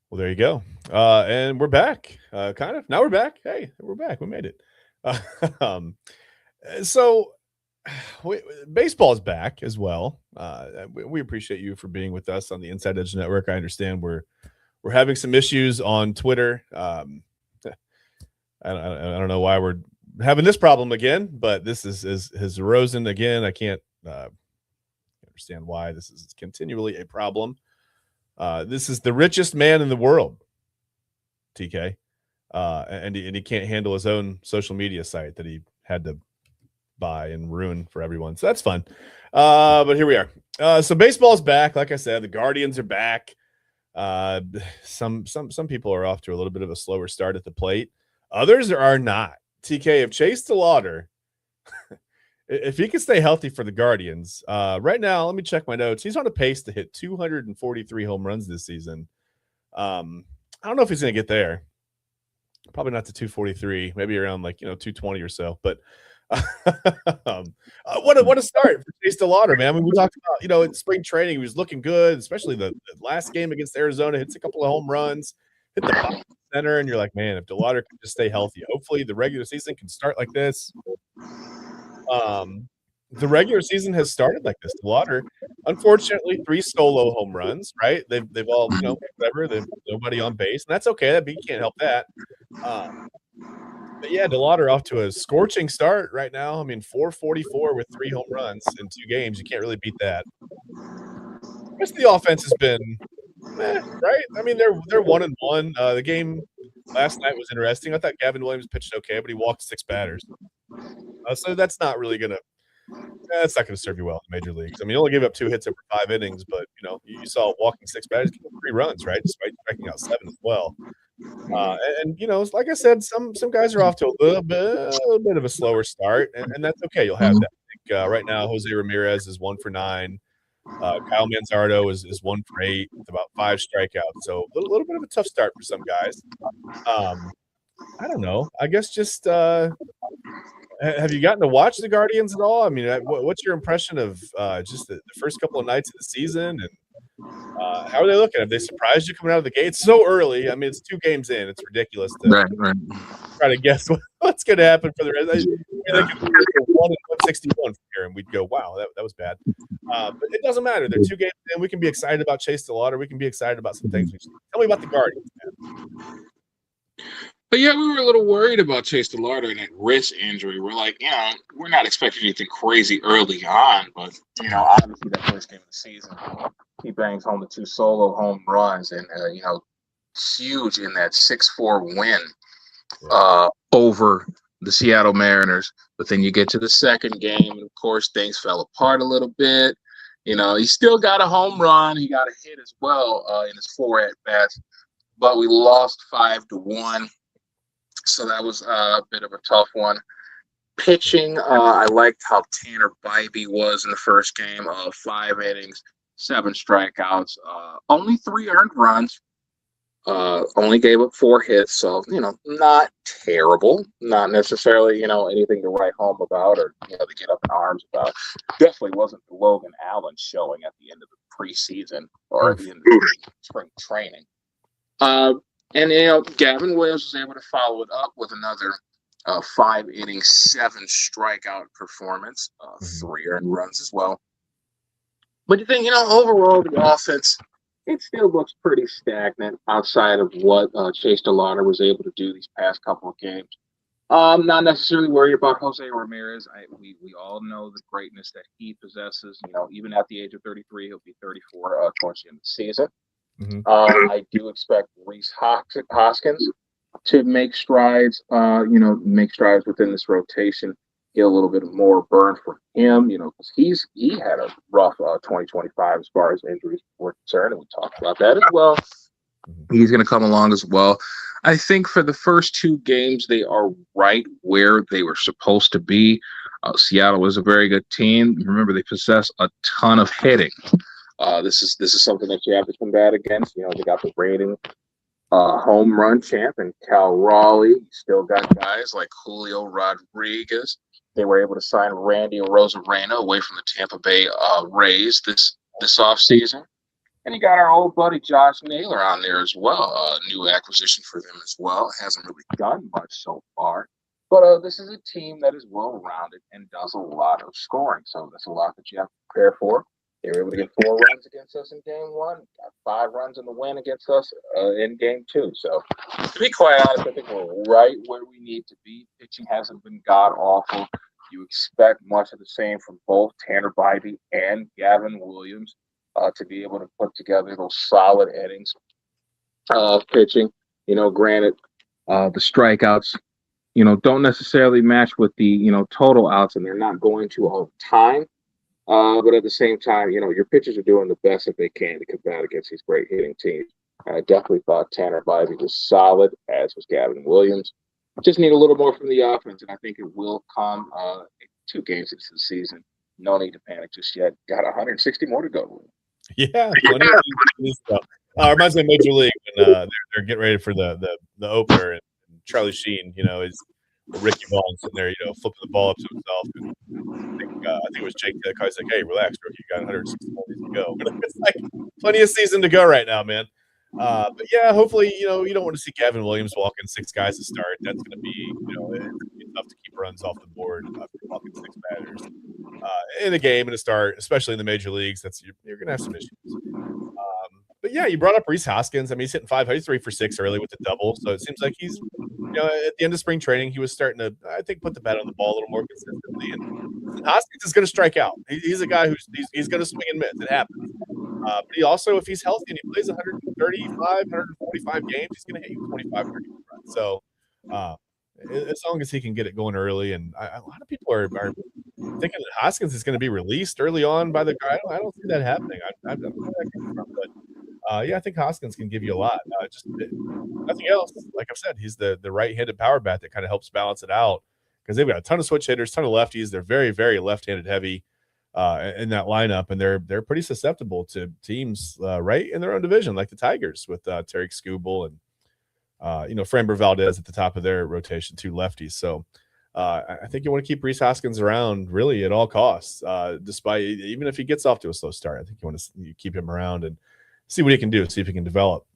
A: Well, there you go. And we're back. Kind of. Now we're back. Hey, we're back. We made it. So baseball's back as well. We appreciate you for being with us on the Inside Edge Network. I understand we're having some issues on Twitter. I don't know why we're having this problem again, but this has arisen again. I can't understand why this is continually a problem. This is the richest man in the world, TK, and he can't handle his own social media site that he had to buy and ruin for everyone. So that's fun. But here we are. So baseball's back. Like I said, the Guardians are back. Some people are off to a little bit of a slower start at the plate. Others are not. TK, if Chase DeLauder, if he can stay healthy for the Guardians, right now, let me check my notes. He's on a pace to hit 243 home runs this season. I don't know if he's going to get there. Probably not to 243, maybe around 220 or so. But what a start for Chase DeLauder, man. I mean, we talked about, in spring training, he was looking good, especially the last game against Arizona, hits a couple of home runs, hit the bottom center, and you're like, man, if DeLauder can just stay healthy, hopefully the regular season can start like this. The regular season has started like this. DeLauder, unfortunately, 3 solo home runs, right? They've all, whatever, they've nobody on base, and that's okay. He can't help that. But yeah, DeLauder off to a scorching start right now. I mean, 444 with 3 home runs in 2 games. You can't really beat that. The rest of the offense has been right? I mean, they're 1-1. The game last night was interesting. I thought Gavin Williams pitched okay, but he walked 6 batters. So that's not really that's not gonna serve you well in the major leagues. I mean, he only gave up 2 hits over 5 innings, but you saw walking 6 batters, give up 3 runs, right? Despite striking out 7 as well. And like I said, some guys are off to a little bit of a slower start, and that's okay. You'll have that. I think, right now, Jose Ramirez is 1 for 9. Kyle Manzardo is 1 for 8 with about 5 strikeouts. So a little bit of a tough start for some guys. I don't know. I guess just have you gotten to watch the Guardians at all? I mean, what's your impression of just the first couple of nights of the season, and how are they looking? Have they surprised you coming out of the gate so early? I mean, it's 2 games in. It's ridiculous to try to guess what's going to happen for the rest. They could be 1-61 from here, and we'd go, wow, that was bad. But it doesn't matter. They're 2 games in. We can be excited about Chase DeLauder. We can be excited about some things. Tell me about the Guardians, man.
B: But yeah, we were a little worried about Chase DeLauder and that wrist injury. We're like, we're not expecting anything crazy early on, but obviously that first game of the season, he bangs home the 2 solo home runs, and huge in that 6-4 win over the Seattle Mariners. But then you get to the second game, and of course things fell apart a little bit. He still got a home run, he got a hit as well in his 4 at bats, but we lost 5-1. So that was a bit of a tough one. Pitching, I liked how Tanner Bybee was in the first game. 5 innings, 7 strikeouts, only 3 earned runs, only gave up 4 hits. So, not terrible. Not necessarily, anything to write home about or, to get up in arms about. Definitely wasn't the Logan Allen showing at the end of the preseason or at the end of the spring training. And Gavin Williams was able to follow it up with another 5 innings, 7 strikeout performance, 3 earned runs as well. But you think, overall the offense, it still looks pretty stagnant outside of what Chase DeLauder was able to do these past couple of games. I'm not necessarily worried about Jose Ramirez. We all know the greatness that he possesses. Even at the age of 33, he'll be 34 towards the end of the season.
A: Mhm.
B: I do expect Reese Hoskins to make strides, make strides within this rotation, get a little bit more burn for him, because he had a rough 2025 as far as injuries were concerned, and we talked about that as well.
A: Mhm.
B: He's going to come along as well. I think for the first two games, they are right where they were supposed to be. Seattle was a very good team. Remember, they possess a ton of hitting. This is something that you have to combat against. They got the reigning home run champ and Cal Raleigh. You still got guys like Julio Rodriguez. They were able to sign Randy Rosarena away from the Tampa Bay Rays this offseason. And you got our old buddy Josh Naylor on there as well. New acquisition for them as well. Hasn't really done much so far. But this is a team that is well-rounded and does a lot of scoring. So that's a lot that you have to prepare for. They were able to get 4 runs against us in game 1, got 5 runs in the win against us in game 2. So to be quite honest, I think we're right where we need to be. Pitching hasn't been god-awful. You expect much of the same from both Tanner Bybee and Gavin Williams. To be able to put together those solid innings of pitching. Granted, the strikeouts, don't necessarily match with the, total outs, and they're not going to all the time. But at the same time, your pitchers are doing the best that they can to combat against these great hitting teams. I definitely thought Tanner Bybee was solid, as was Gavin Williams. Just need a little more from the offense, and I think it will come 2 games into the season. No need to panic just yet. Got 160 more to go.
A: Yeah, plenty of stuff. Reminds me of Major League when they're getting ready for the opener, and Charlie Sheen, is Ricky Vaughn sitting there, flipping the ball up to himself. And I think it was Jake Cutler's like, "Hey, relax, bro. You got 160 more to go." But it's like plenty of season to go right now, man. But yeah, hopefully, you don't want to see Gavin Williams walking 6 guys to start. That's going to be, it's gonna be tough to keep runs off the board after walking 6 batters in a game and a start, especially in the major leagues. You're going to have some issues. But yeah, you brought up Reese Hoskins. I mean, he's hitting 5. He's 3 for 6 early with the double. So it seems like he's, at the end of spring training, he was starting to, I think, put the bat on the ball a little more consistently. And Hoskins is going to strike out. He's a guy he's going to swing and miss. It happens. But he also, if he's healthy and he plays 135, 145 games, he's going to hit you 25, 30 runs. So as long as he can get it going early, and a lot of people are thinking that Hoskins is going to be released early on by the guy. I don't see that happening. I don't know where that comes from, but yeah, I think Hoskins can give you a lot. Just nothing else. Like I've said, he's the right-handed power bat that kind of helps balance it out because they've got a ton of switch hitters, ton of lefties. They're very, very left-handed heavy in that lineup, and they're pretty susceptible to teams right in their own division, like the Tigers with Tarek Skubal and Framber Valdez at the top of their rotation, 2 lefties. So I think you want to keep Reese Hoskins around really at all costs, despite even if he gets off to a slow start. I think you want to keep him around and see what he can do, see if he can develop.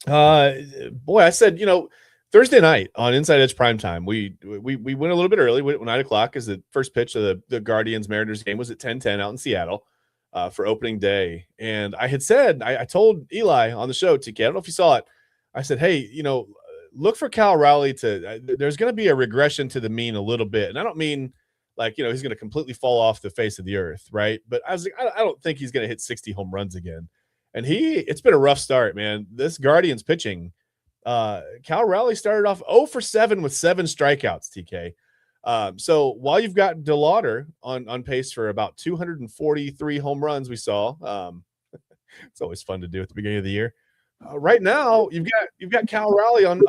A: Boy, I said, Thursday night on Inside Edge Primetime, we went a little bit early. We went 9 o'clock because the first pitch of the Guardians-Mariners game was at 10:10 out in Seattle for opening day. And I had said, I told Eli on the show, TK, I don't know if you saw it. I said, hey, look for Cal Raleigh there's going to be a regression to the mean a little bit. And I don't mean like, he's going to completely fall off the face of the earth, right? But I was like, I don't think he's going to hit 60 home runs again. And it's been a rough start, man. This Guardians pitching, Cal Raleigh started off 0 for 7 with 7 strikeouts, TK. So while you've got DeLauder on pace for about 243 home runs, we saw, it's always fun to do at the beginning of the year. Right now, you've got Cal Raleigh on pace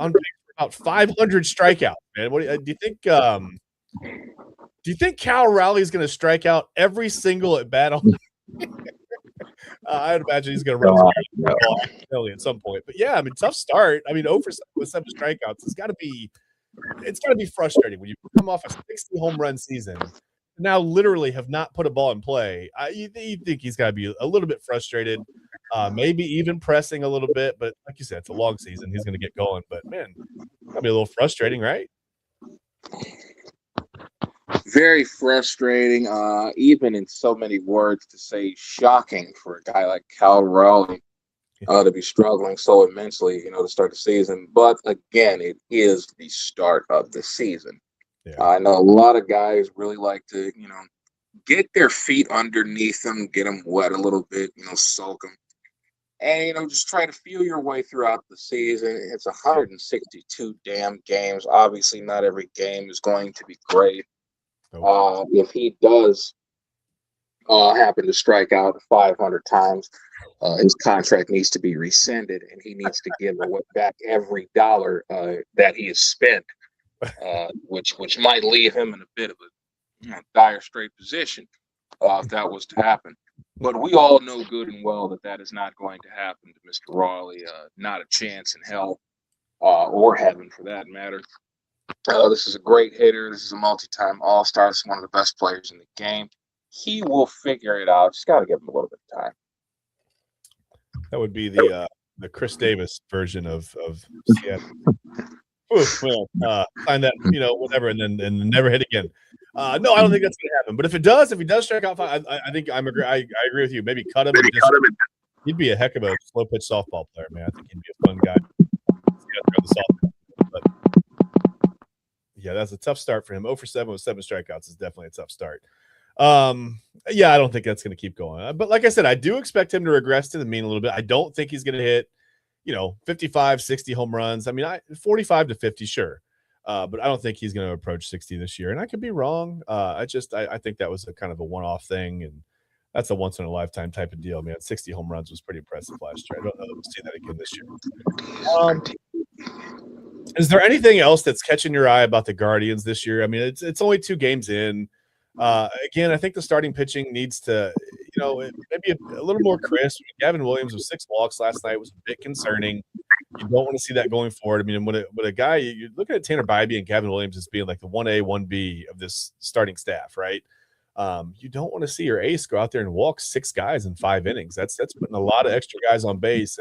A: for about 500 strikeouts, man. What do you think? Do you think Cal Raleigh is going to strike out every single at bat? I'd imagine he's going to run the ball at some point. But yeah, I mean, tough start. I mean, 0 for 7 with 7 strikeouts. It's got to be frustrating when you come off a 60 home run season. Now, literally, have not put a ball in play. You think he's got to be a little bit frustrated, maybe even pressing a little bit. But like you said, it's a long season. He's going to get going. But man, that'll be a little frustrating, right?
B: Very frustrating, even in so many words to say shocking for a guy like Cal Raleigh to be struggling so immensely, to start the season. But again, it is the start of the season. Yeah. I know a lot of guys really like to, get their feet underneath them, get them wet a little bit, soak them. and just try to feel your way throughout the season. It's 162 damn games. Obviously, not every game is going to be great. If he does happen to strike out 500 times, his contract needs to be rescinded, and he needs to give back every dollar that he has spent, which might leave him in a bit of a dire straight position if that was to happen. But we all know good and well that is not going to happen to Mr. Raleigh. Not a chance in hell or heaven, for that matter. This is a great hitter. This is a multi-time All-Star. This is one of the best players in the game. He will figure it out. Just got to give him a little bit of time.
A: That would be the Chris Davis version of Seattle. Find that, whatever, and then never hit again. No, I don't think that's gonna happen. But if he does strike out 5, I think I agree with you. Maybe cut him. He'd be a heck of a slow pitch softball player, man. I think he'd be a fun guy. But yeah, that's a tough start for him. 0 for 7 with 7 strikeouts is definitely a tough start. Yeah, I don't think that's going to keep going. But like I said, I do expect him to regress to the mean a little bit. I don't think he's going to hit, 55, 60 home runs. I mean, 45 to 50, sure. But I don't think he's going to approach 60 this year. And I could be wrong. I think that was a kind of a one-off thing. And that's a once in a lifetime type of deal, man. 60 home runs was pretty impressive last year. I don't know that we'll see that again this year. Is there anything else that's catching your eye about the Guardians this year? I mean, it's only 2 games in. Again, I think the starting pitching needs to, maybe a little more crisp. Gavin Williams with 6 walks last night was a bit concerning. You don't want to see that going forward. I mean, when a guy, you're looking at Tanner Bybee and Gavin Williams as being like the 1A, 1B of this starting staff, right? You don't want to see your ace go out there and walk 6 guys in 5 innings. That's putting a lot of extra guys on base.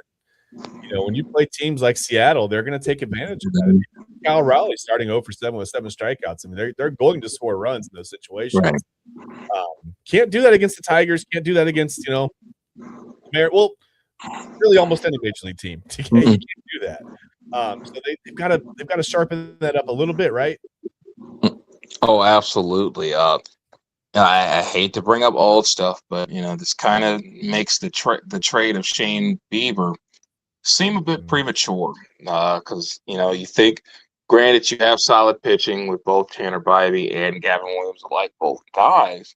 A: When you play teams like Seattle, they're going to take advantage of that. Kyle Raleigh starting 0 for 7 with 7 strikeouts. I mean, they're going to score runs in those situations. Right. Can't do that against the Tigers. Can't do that against, well, really almost any major league team. You can't do that. So they've got to sharpen that up a little bit, right?
B: Oh, absolutely. I hate to bring up old stuff, but this kind of makes the trade of Shane Bieber seem a bit premature, because you think, granted, you have solid pitching with both Tanner Bybee and Gavin Williams, like both guys,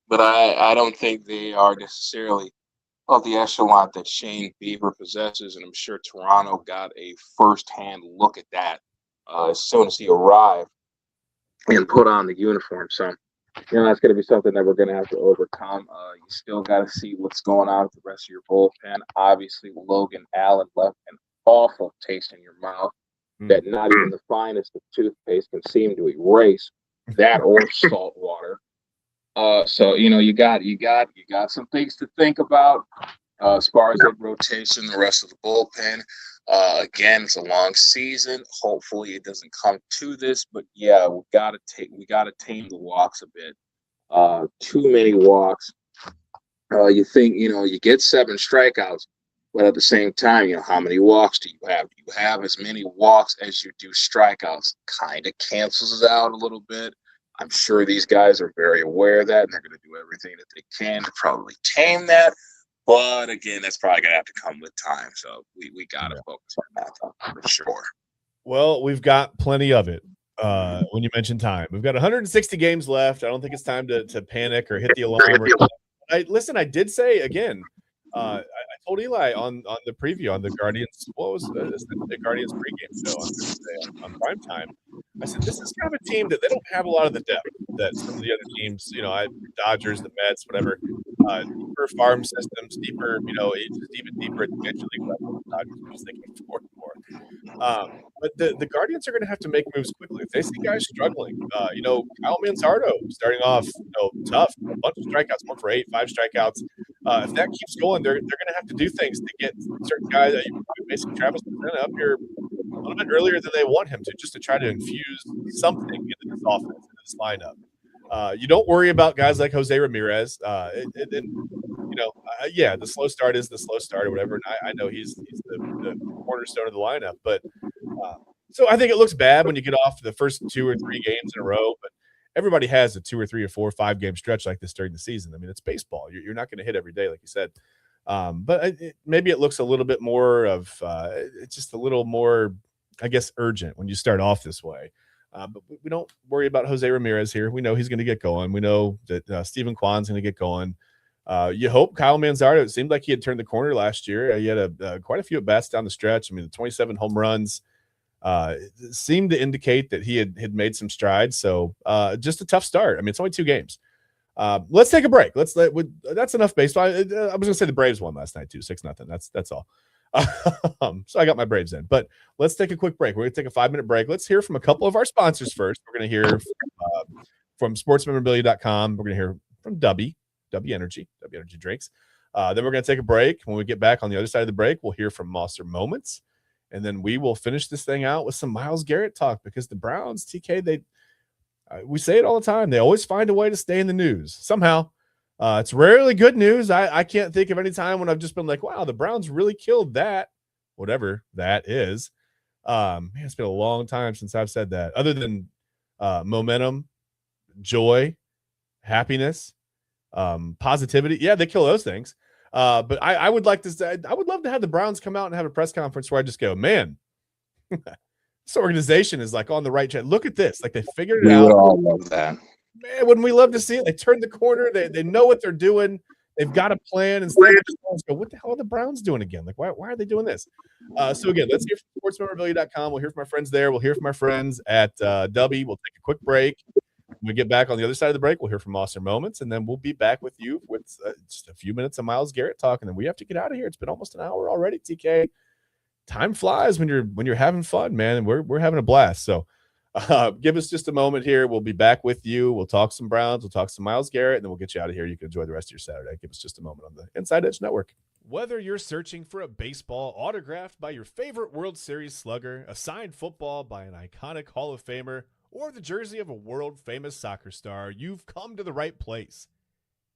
B: but I don't think they are necessarily of the echelon that Shane Bieber possesses, and I'm sure Toronto got a first-hand look at that as soon as he arrived and put on the uniform. So that's going to be something that we're going to have to overcome. You still got to see what's going on with the rest of your bullpen. Obviously, Logan Allen left an awful taste in your mouth that not even the finest of toothpaste can seem to erase, that or salt water. So you got some things to think about as far as that rotation, the rest of the bullpen. Again, it's a long season. Hopefully, it doesn't come to this, but yeah, we gotta tame the walks a bit. Too many walks. You think you get 7 strikeouts, but at the same time, how many walks do you have? Do you have as many walks as you do strikeouts? Kind of cancels it out a little bit. I'm sure these guys are very aware of that, and they're going to do everything that they can to probably tame that. But again, that's probably going to have to come with time. So we got to focus on that for sure.
A: Well, we've got plenty of it. When you mention time, we've got 160 games left. I don't think it's time to panic or hit the alarm. I did say again, I told Eli on the preview on the Guardians. What was the Guardians pregame show on prime time? I said this is kind of a team that they don't have a lot of the depth that some of the other teams, Dodgers, the Mets, whatever, deeper farm systems, deeper, even deeper at the major league level. Dodgers they can afford more. But the Guardians are going to have to make moves quickly. If they see guys struggling, Kyle Manzardo starting off, tough, a bunch of strikeouts, 1 for 8, 5 strikeouts. If that keeps going, they're going to have to do things to get certain guys, basically Travis up here a little bit earlier than they want him to, just to try to infuse something into this offense, into this lineup. You don't worry about guys like Jose Ramirez. The slow start is the slow start or whatever. And I know he's the cornerstone of the lineup, but so I think it looks bad when you get off the first 2 or 3 games in a row, but everybody has a 2 or 3 or 4 or 5 game stretch like this during the season. I mean, it's baseball. You're not going to hit every day, like you said. But maybe it looks a little bit more of it's just a little more, I guess, urgent when you start off this way. But we don't worry about Jose Ramirez here. We know he's going to get going. We know that Stephen Kwan's going to get going. You hope Kyle Manzardo. It seemed like he had turned the corner last year. He had quite a few at bats down the stretch. I mean, the 27 home runs seemed to indicate that he had made some strides. So just a tough start. I mean, it's only 2 games. Let's take a break. That's enough baseball. I was going to say the Braves won last night too, 6-0. That's all. So I got my Braves in. But let's take a quick break. We're going to take a 5-minute break. Let's hear from a couple of our sponsors first. We're going to hear from sportsmemorabilia.com. We're going to hear from W Energy drinks. Then we're going to take a break. When we get back on the other side of the break, we'll hear from Monster Moments. And then we will finish this thing out with some Myles Garrett talk, because the Browns, TK, we say it all the time. They always find a way to stay in the news somehow. It's rarely good news. I can't think of any time when I've just been like, wow, the Browns really killed that, whatever that is. Man, it's been a long time since I've said that, other than momentum, joy, happiness, positivity. Yeah, they kill those things. But I would like to say, I would love to have the Browns come out and have a press conference where I just go, man, this organization is like on the right track. Look at this. Like, they figured it out.
B: We would all love that.
A: Man, wouldn't we love to see it? They turned the corner. They know what they're doing. They've got a plan. Instead of just go, what the hell are the Browns doing again? Like, why are they doing this? So again, let's hear from sportsmemorabilia.com. We'll hear from our friends there. We'll hear from our friends at W. We'll take a quick break. When we get back on the other side of the break, we'll hear from Monster Moments, and then we'll be back with you with just a few minutes of Myles Garrett talk, and then we have to get out of here. It's been almost an hour already, TK. Time flies when you're having fun, man, and we're having a blast. So give us just a moment here. We'll be back with you. We'll talk some Browns. We'll talk some Myles Garrett, and then we'll get you out of here. You can enjoy the rest of your Saturday. Give us just a moment on the Inside Edge Network. Whether you're searching for a baseball autographed by your favorite World Series slugger, a signed football by an iconic Hall of Famer, or the jersey of a world-famous soccer star, you've come to the right place.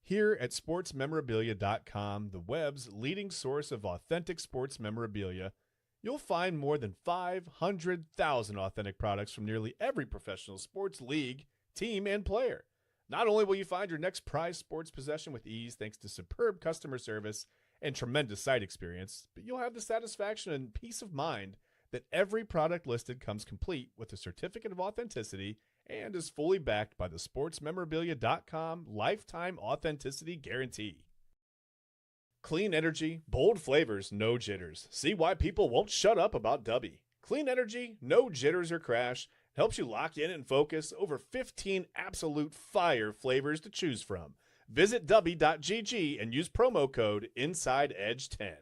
A: Here at sportsmemorabilia.com, the web's leading source of authentic sports memorabilia, you'll find more than 500,000 authentic products from nearly every professional sports league, team, and player. Not only will you find your next prized sports possession with ease thanks to superb customer service and tremendous site experience, but you'll have the satisfaction and peace of mind that every product listed comes complete with a certificate of authenticity and is fully backed by the sportsmemorabilia.com lifetime authenticity guarantee. Clean energy, bold flavors, no jitters. See why people won't shut up about Dubby. Clean energy, no jitters or crash, helps you lock in and focus. Over 15 absolute fire flavors to choose from. Visit dubby.gg and use promo code InsideEdge10.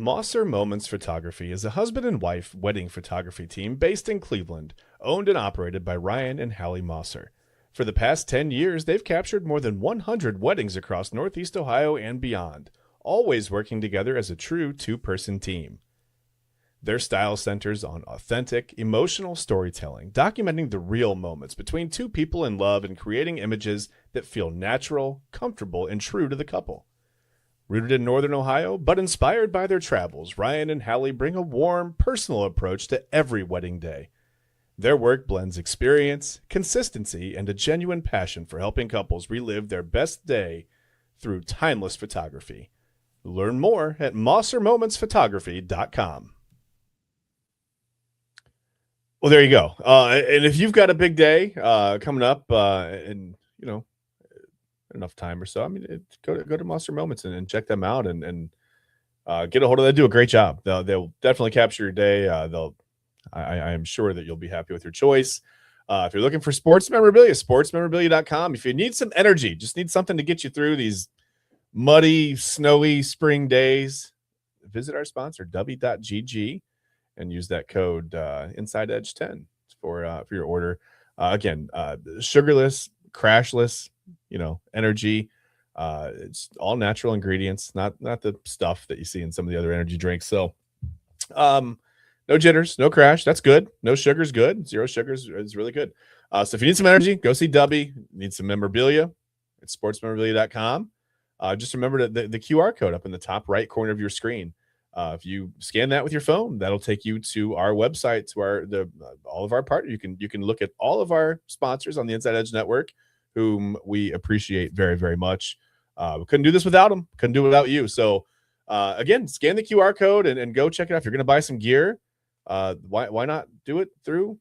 A: Mosser Moments Photography is a husband and wife wedding photography team based in Cleveland, owned and operated by Ryan and Hallie Mosser. For the past 10 years, they've captured more than 100 weddings across Northeast Ohio and beyond, always working together as a true two-person team. Their style centers on authentic, emotional storytelling, documenting the real moments between two people in love and creating images that feel natural, comfortable, and true to the couple. Rooted in Northern Ohio, but inspired by their travels, Ryan and Hallie bring a warm, personal approach to every wedding day. Their work blends experience, consistency, and a genuine passion for helping couples relive their best day through timeless photography. Learn more at MosserMomentsPhotography.com. Well, there you go. And if you've got a big day coming up, and enough time or so, I mean, go to Monster Moments and check them out and get a hold of them. They do a great job. They'll definitely capture your day. I am sure that you'll be happy with your choice. If you're looking for sports memorabilia, sportsmemorabilia.com. If you need some energy, just need something to get you through these muddy, snowy spring days, visit our sponsor, W.GG, and use that code InsideEdge10 for your order. Again, sugarless, crashless, energy. It's all natural ingredients, not the stuff that you see in some of the other energy drinks. So, no jitters, no crash. That's good. No sugar's good. Zero sugars is really good. So if you need some energy, go see Dubby. Need some memorabilia, it's sportsmemorabilia.com. Just remember the QR code up in the top right corner of your screen. If you scan that with your phone, that'll take you to our website, to all of our partners. You can look at all of our sponsors on the Inside Edge Network, whom we appreciate very, very much. We couldn't do this without them. Couldn't do it without you. So again, scan the QR code and go check it out. If you're going to buy some gear, why not do it through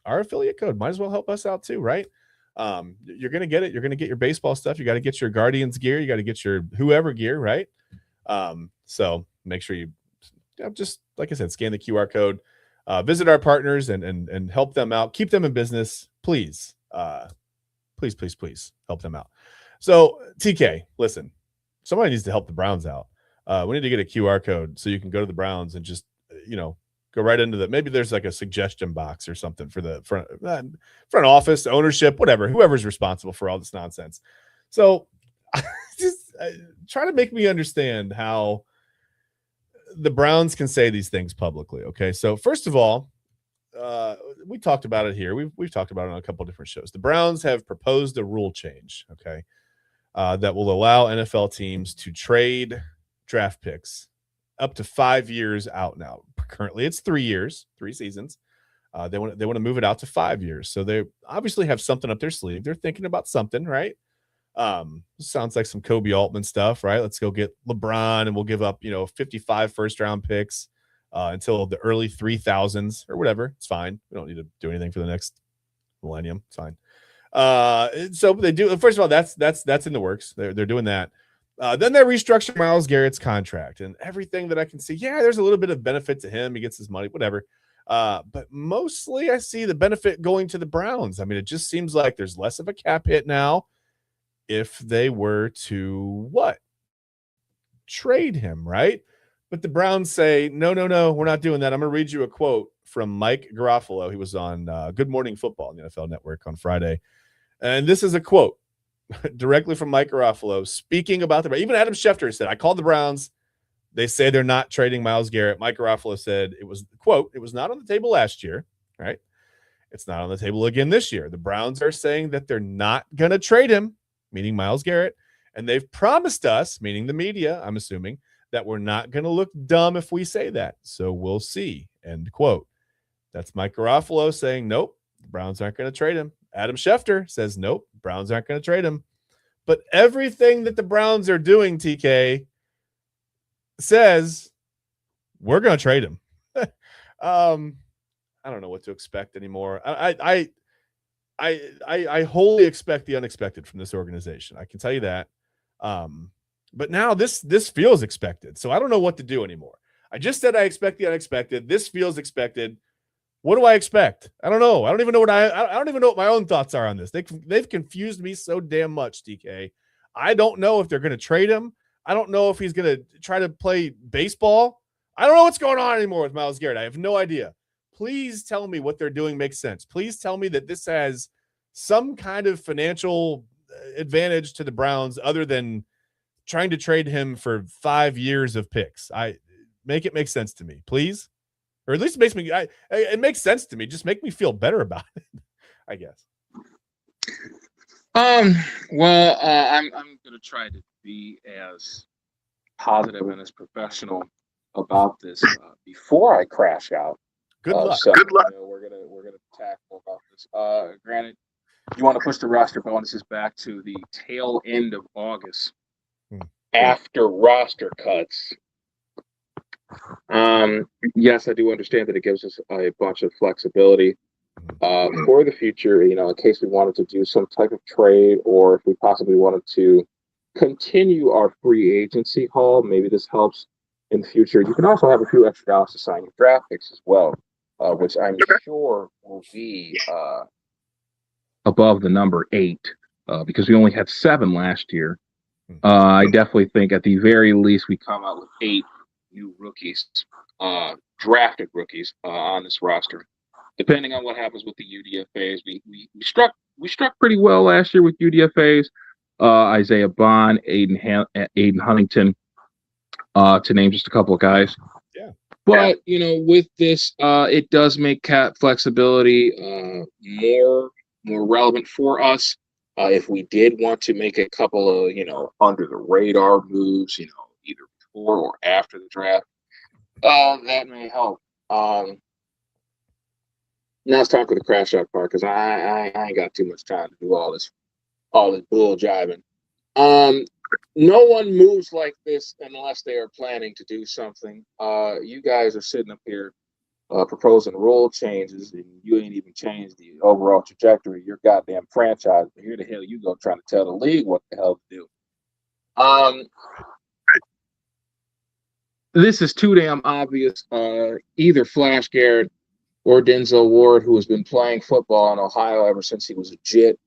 A: our affiliate code? Might as well help us out too, right? You're going to get it. You're going to get your baseball stuff. You got to get your Guardians gear. You got to get your whoever gear, right? So make sure you just, like I said, scan the QR code, visit our partners and help them out. Keep them in business, please. Please help them out. So TK, listen, somebody needs to help the Browns out. We need to get a QR code so you can go to the Browns and just, go right into maybe there's like a suggestion box or something for the front office, ownership, whatever, whoever's responsible for all this nonsense. So just try to make me understand how the Browns can say these things publicly. Okay. So first of all, we talked about it here. We've talked about it on a couple of different shows. The Browns have proposed a rule change, okay, that will allow NFL teams to trade draft picks up to 5 years out now. Currently, it's 3 years, 3 seasons. They want to move it out to 5 years. So they obviously have something up their sleeve. They're thinking about something, right? Sounds like some Kobe Altman stuff, right? Let's go get LeBron and we'll give up, 55 first-round picks until the early 3000s or whatever. It's fine. We don't need to do anything for the next millennium. It's fine. So they do. First of all, that's in the works. They're doing that. Then they restructure Myles Garrett's contract and everything that I can see. Yeah, there's a little bit of benefit to him. He gets his money, whatever. But mostly I see the benefit going to the Browns. I mean, it just seems like there's less of a cap hit now if they were to trade him, right? But the Browns say, no, we're not doing that. I'm going to read you a quote from Mike Garofalo. He was on Good Morning Football on the NFL Network on Friday. And this is a quote directly from Mike Garofalo speaking about even Adam Schefter said, I called the Browns. They say they're not trading Myles Garrett. Mike Garofalo said it was, quote, it was not on the table last year, right? It's not on the table again this year. The Browns are saying that they're not going to trade him, meaning Myles Garrett, and they've promised us, meaning the media, I'm assuming, that we're not going to look dumb if we say that. So we'll see, end quote. That's Mike Garofalo saying, nope, the Browns aren't going to trade him. Adam Schefter says, nope, Browns aren't going to trade him. But everything that the Browns are doing, TK, says we're going to trade him. I don't know what to expect anymore. I wholly expect the unexpected from this organization. I can tell you that. But now this feels expected. So I don't know what to do anymore. I just said I expect the unexpected. This feels expected. What do I expect? I don't know. I don't even know what my own thoughts are on this. They've confused me so damn much, DK. I don't know if they're going to trade him. I don't know if he's going to try to play baseball I don't know what's going on anymore with Myles Garrett. I have no idea. Please tell me what they're doing makes sense. Please tell me that this has some kind of financial advantage to the Browns other than trying to trade him for 5 years of picks. I make it make sense to me, please. Or at least it makes me it makes sense to me. Just make me feel better about it, I guess.
B: Well, I'm gonna try to be as positive and as professional about this before I crash out.
A: Good luck.
B: So, good luck. We're gonna tackle about this. Granted, you want to push the roster bonuses back to the tail end of August after roster cuts. Yes, I do understand that it gives us a bunch of flexibility for the future, in case we wanted to do some type of trade, or if we possibly wanted to continue our free agency haul. Maybe this helps in the future. You can also have a few extra dollars to sign your draft picks as well, which I'm sure will be above the number 8, because we only had 7 last year. I definitely think at the very least we come out with 8 new rookies, drafted rookies on this roster. Depending on what happens with the UDFAs, we struck pretty well last year with UDFAs. Isaiah Bond, Aiden Huntington, to name just a couple of guys.
A: Yeah.
B: But with this, it does make cap flexibility more relevant for us. If we did want to make a couple of under the radar moves, either before or after the draft, that may help. Now it's time for the crash out part, because I ain't got too much time to do all this bull jiving. No one moves like this unless they are planning to do something. You guys are sitting up here proposing rule changes, and you ain't even changed the overall trajectory of your goddamn franchise. But here the hell you go trying to tell the league what the hell to do. This is too damn obvious. Either Flash Garrett or Denzel Ward, who has been playing football in Ohio ever since he was a jit.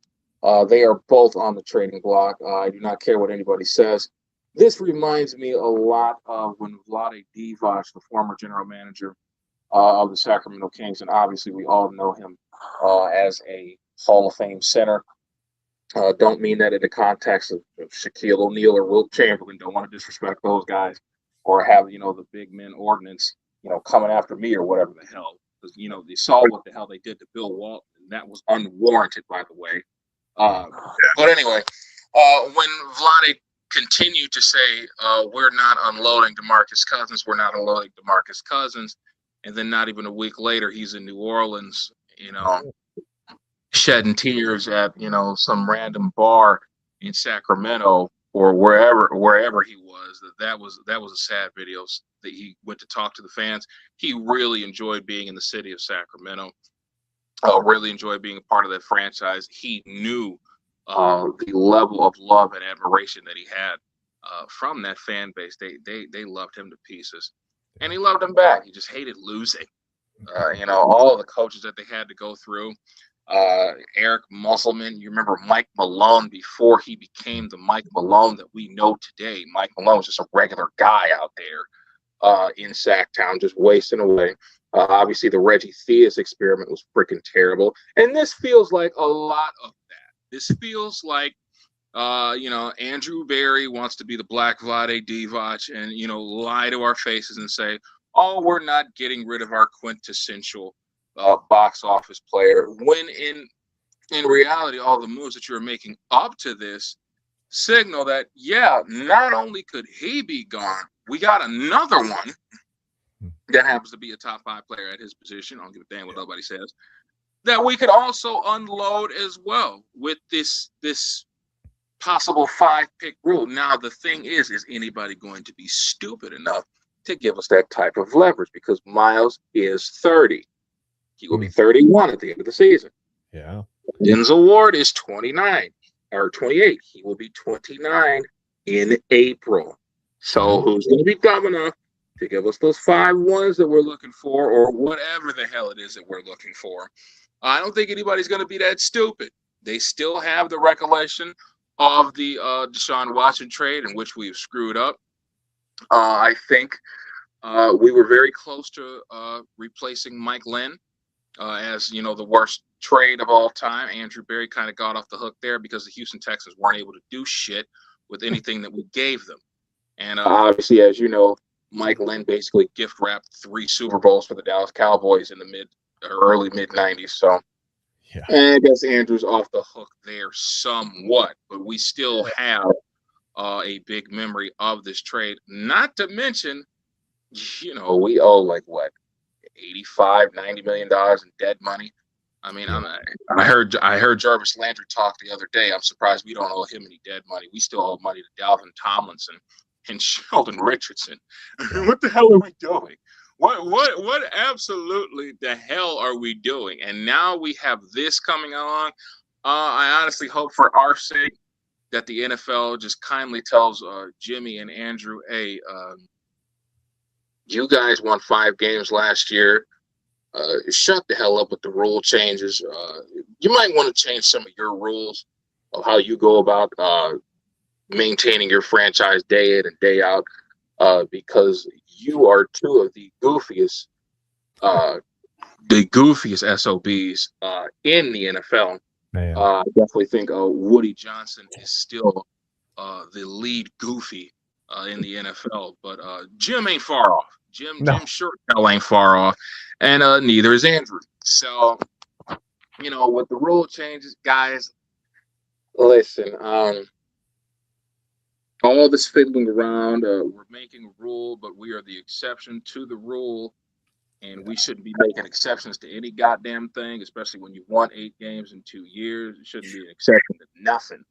B: They are both on the trading block. I do not care what anybody says. This reminds me a lot of when Vlade Divac, the former general manager of the Sacramento Kings, and obviously we all know him as a Hall of Fame center. Don't mean that in the context of Shaquille O'Neal or Wilt Chamberlain. Don't want to disrespect those guys or have, the big men ordinance, coming after me or whatever the hell. Because, they saw what the hell they did to Bill Walton, and that was unwarranted, by the way. But anyway, when Vlade continued to say, we're not unloading DeMarcus Cousins, and then not even a week later, he's in New Orleans, shedding tears at, some random bar in Sacramento or wherever he was, that was a sad video that he went to talk to the fans. He really enjoyed being in the city of Sacramento. Really enjoyed being a part of that franchise. He knew the level of love and admiration that he had from that fan base. They loved him to pieces, and he loved them back. He just hated losing. All of the coaches that they had to go through. Eric Musselman, you remember Mike Malone before he became the Mike Malone that we know today. Mike Malone was just a regular guy out there in Sacktown, just wasting away. Obviously, the Reggie Theus experiment was freaking terrible. And this feels like a lot of that. This feels like, Andrew Berry wants to be the Black Vlade Divac and, lie to our faces and say, oh, we're not getting rid of our quintessential box office player. When in reality, all the moves that you're making up to this signal that, yeah, not only could he be gone, we got another one that happens to be a top 5 player at his position. I don't give a damn what nobody says. That we could also unload as well with this possible 5-pick rule. Now, the thing is anybody going to be stupid enough to give us that type of leverage? Because Myles is 30. He will be 31 at the end of the season.
A: Yeah.
B: Denzel Ward is 29 or 28. He will be 29 in April. So who's going to be dumb enough to give us those 5 ones that we're looking for, or whatever the hell it is that we're looking for? I don't think anybody's going to be that stupid. They still have the recollection of the Deshaun Watson trade in which we've screwed up. I think We were very close to replacing Mike Lynn as the worst trade of all time. Andrew Berry kind of got off the hook there because the Houston Texans weren't able to do shit with anything that we gave them. And obviously, as you know, Mike Lynn basically gift wrapped 3 Super Bowls for the Dallas Cowboys in the early mid 90s. So
A: Yeah.
B: and I guess Andrew's off the hook there somewhat, but we still have a big memory of this trade. Not to mention, we owe like what, $85-90 million in dead money. I mean,
A: Yeah.
B: I heard Jarvis Landry talk the other day. I'm surprised we don't owe him any dead money. We still owe money to Dalvin Tomlinson and Sheldon Richardson.
A: Yeah.
B: What the hell are we doing? What absolutely the hell are we doing? And now we have this coming along. I honestly hope for our sake that the NFL just kindly tells Jimmy and Andrew, hey, you guys won 5 games last year. Shut the hell up with the rule changes. You might want to change some of your rules of how you go about maintaining your franchise day in and day out, because you are 2 of the goofiest SOBs in the NFL.
A: Man.
B: I definitely think Woody Johnson is still the lead goofy in the NFL, but Jim ain't Jim sure hell ain't far off, and neither is Andrew. So, with the rule changes, guys, listen, all this fiddling around, we're making a rule, but we are the exception to the rule, and we shouldn't be making exceptions to any goddamn thing, especially when you've won 8 games in 2 years. It shouldn't be an exception to nothing.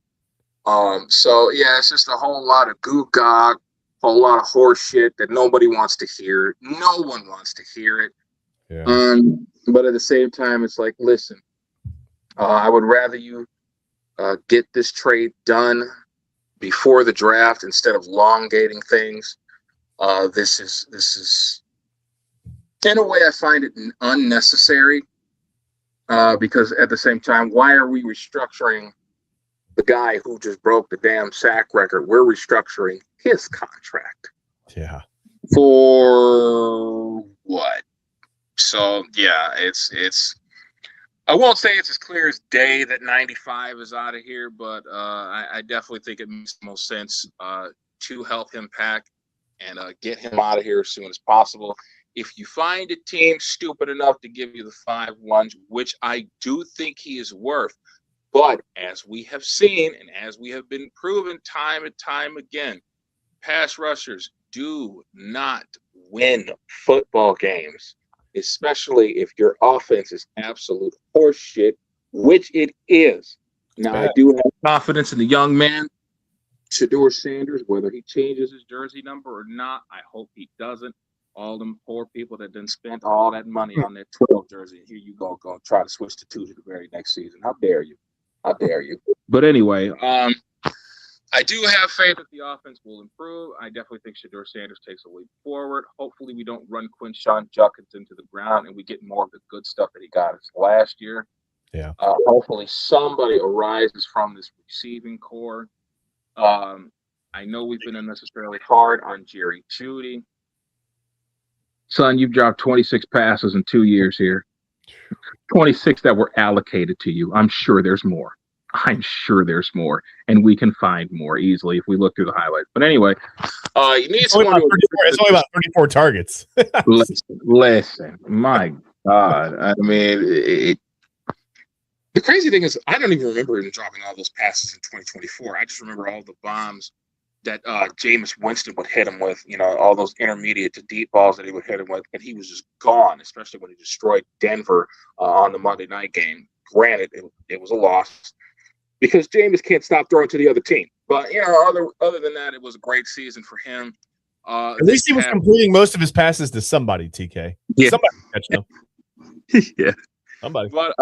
B: So yeah, it's just a whole lot of goo gog, a whole lot of horse shit that nobody wants to hear. No one wants to hear it.
A: Yeah.
B: But at the same time, it's like, listen, I would rather you get this trade done before the draft instead of elongating things. This is in a way I find it unnecessary, because at the same time, why are we restructuring the guy who just broke the damn sack record? We're restructuring his contract.
A: Yeah.
B: For what? So yeah, it's I won't say it's as clear as day that 95 is out of here, but I definitely think it makes the most sense to help him pack and get him out of here as soon as possible. If you find a team stupid enough to give you the 5-1, which I do think he is worth, but as we have seen and as we have been proven time and time again, pass rushers do not win football games, especially if your offense is absolute horseshit, which it is. Now, I do have confidence in the young man, Shedeur Sanders, whether he changes his jersey number or not. I hope he doesn't. All them poor people that done spent all that money on their 12 jersey, and here you go try to switch to 2 to the very next season. How dare you? How dare you? But anyway, I do have faith that the offense will improve. I definitely think Shedeur Sanders takes a leap forward. Hopefully we don't run Quinshon Judkins into the ground and we get more of the good stuff that he got us last year.
A: Yeah.
B: Hopefully somebody arises from this receiving core. I know we've been unnecessarily hard on Jerry Jeudy. Son, you've dropped 26 passes in 2 years here. 26 that were allocated to you. I'm sure there's more. And we can find more easily if we look through the highlights. But anyway, you need
A: it's only about 34 targets.
B: listen, my God. I mean, the crazy thing is, I don't even remember him dropping all those passes in 2024. I just remember all the bombs that Jameis Winston would hit him with, all those intermediate to deep balls that he would hit him with, and he was just gone, especially when he destroyed Denver on the Monday night game. Granted, it was a loss because Jameis can't stop throwing to the other team. But, other than that, it was a great season for him.
A: At least he was completing most of his passes to somebody, TK.
B: Yeah.
A: Somebody catching him.
B: Yeah.
A: Somebody.
B: But,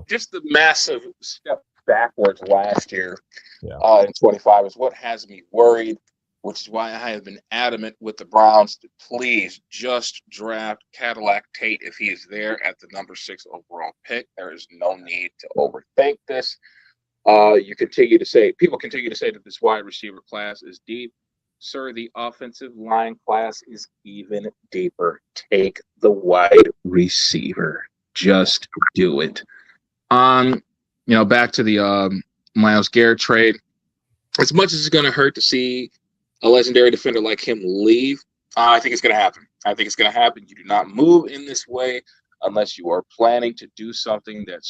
B: just the massive step backwards last year in 25 is what has me worried, which is why I have been adamant with the Browns to please just draft Cadillac Tate if he is there at the number 6 overall pick. There is no need to overthink this. People continue to say that this wide receiver class is deep. Sir, the offensive line class is even deeper. Take the wide receiver. Just do it. Back to the Myles Garrett trade. As much as it's going to hurt to see a legendary defender like him leave, I think it's going to happen. I think it's going to happen. You do not move in this way unless you are planning to do something that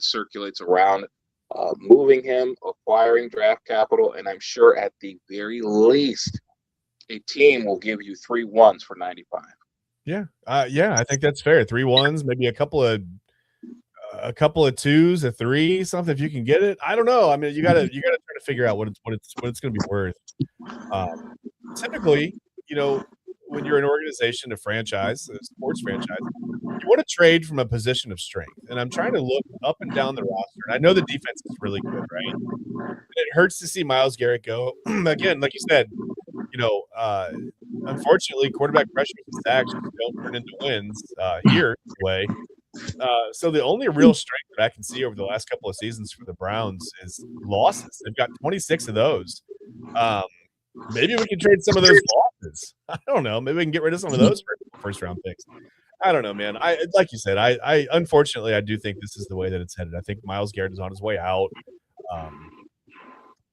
B: circulates around moving him, acquiring draft capital, and I'm sure at the very least, a team will give you 3 1s for 95.
A: Yeah, I think that's fair. 3 1s, maybe a couple of 2s, a 3, something if you can get it. I don't know. I mean, you gotta try to figure out what it's going to be worth. Typically, when you're an organization, a franchise, a sports franchise, you want to trade from a position of strength. And I'm trying to look up and down the roster, and I know the defense is really good, right? And it hurts to see Myles Garrett go. Again, like you said, unfortunately, quarterback pressures and sacks don't turn into wins here anyway. So the only real strength that I can see over the last couple of seasons for the Browns is losses. They've got 26 of those. Maybe we can trade some of those losses. I don't know. Maybe we can get rid of some of those first round picks. I don't know, man. Like you said, I unfortunately I do think this is the way that it's headed. I think Myles Garrett is on his way out.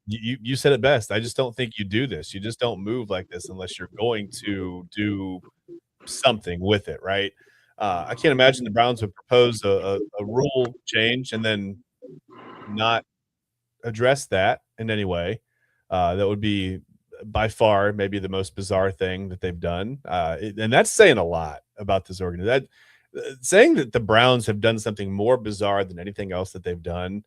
A: You said it best. I just don't think you do this. You just don't move like this unless you're going to do something with it, right? I can't imagine the Browns would propose a rule change and then not address that in any way. That would be by far maybe the most bizarre thing that they've done. And that's saying a lot about this organization. Saying that the Browns have done something more bizarre than anything else that they've done,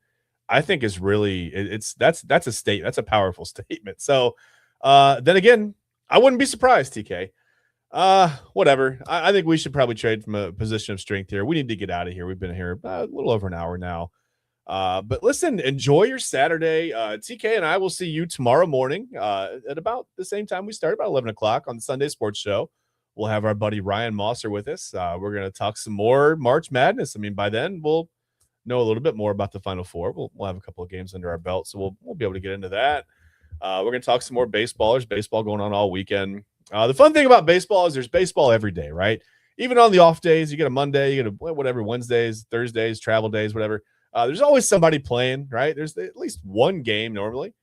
A: I think is really that's a powerful statement. So then again, I wouldn't be surprised, TK. Whatever. I think we should probably trade from a position of strength here. We need to get out of here. We've been here a little over an hour now. But listen, enjoy your Saturday. TK and I will see you tomorrow morning at about the same time we start, about 11 o'clock on the Sunday Sports Show. We'll have our buddy Ryan Mosser with us. We're going to talk some more March Madness. I mean, by then we'll know a little bit more about the Final Four. We'll have a couple of games under our belt, so we'll be able to get into that. We're going to talk some more baseball. There's baseball going on all weekend. The fun thing about baseball is there's baseball every day, right? Even on the off days, you get a Monday, you get a whatever, Wednesdays, Thursdays, travel days, whatever. There's always somebody playing, right? There's at least one game normally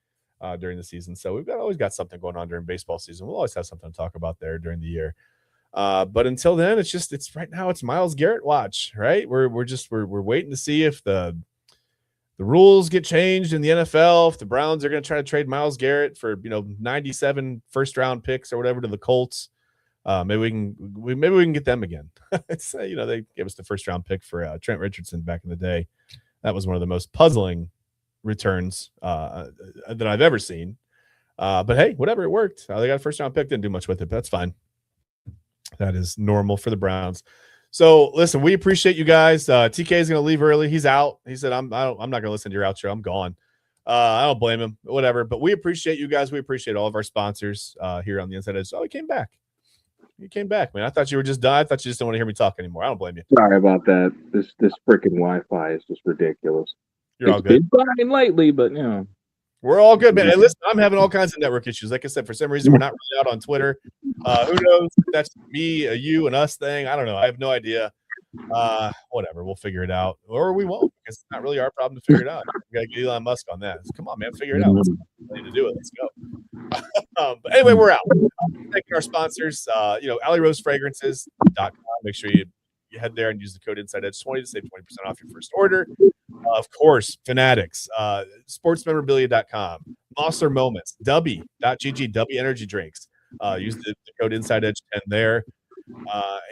A: during the season. So we've always got something going on during baseball season. We'll always have something to talk about there during the year. But until then, it's right now it's Myles Garrett watch, right? We're waiting to see if the rules get changed in the NFL, if the Browns are going to try to trade Myles Garrett for 97 first round picks or whatever to the Colts. Maybe we can get them again. It's they gave us the first round pick for Trent Richardson back in the day. That was one of the most puzzling returns that I've ever seen. But hey, whatever, it worked. They got a first round pick, didn't do much with it, but that's fine. That is normal for the Browns. So listen, we appreciate you guys. TK is going to leave early. He's out. He said, I'm not going to listen to your outro. I'm gone. I don't blame him, whatever, but we appreciate you guys. We appreciate all of our sponsors here on the Inside Edge. Oh, he came back. You came back, man. I thought you were just done. I thought you just don't want to hear me talk anymore. I don't blame you.
B: Sorry about that. This freaking Wi-Fi is just ridiculous.
A: You're all good.
B: It's been fine lately, but
A: we're all good, man. Hey, listen, I'm having all kinds of network issues. Like I said, for some reason, we're not really out on Twitter. Who knows if that's me, a you, and us thing? I don't know. I have no idea. Whatever. We'll figure it out. Or we won't, because it's not really our problem to figure it out. We got to get Elon Musk on that. Come on, man. Figure it out. We need to do it. Let's go. But anyway, we're out. Thanking our sponsors, AlleyRoseFragrances.com. Make sure you head there and use the code InsideEdge20 to save 20% off your first order. Of course, Fanatics, sportsmemorabilia.com, Mosser Moments, W.GG, W Energy Drinks. Use the code InsideEdge10 there.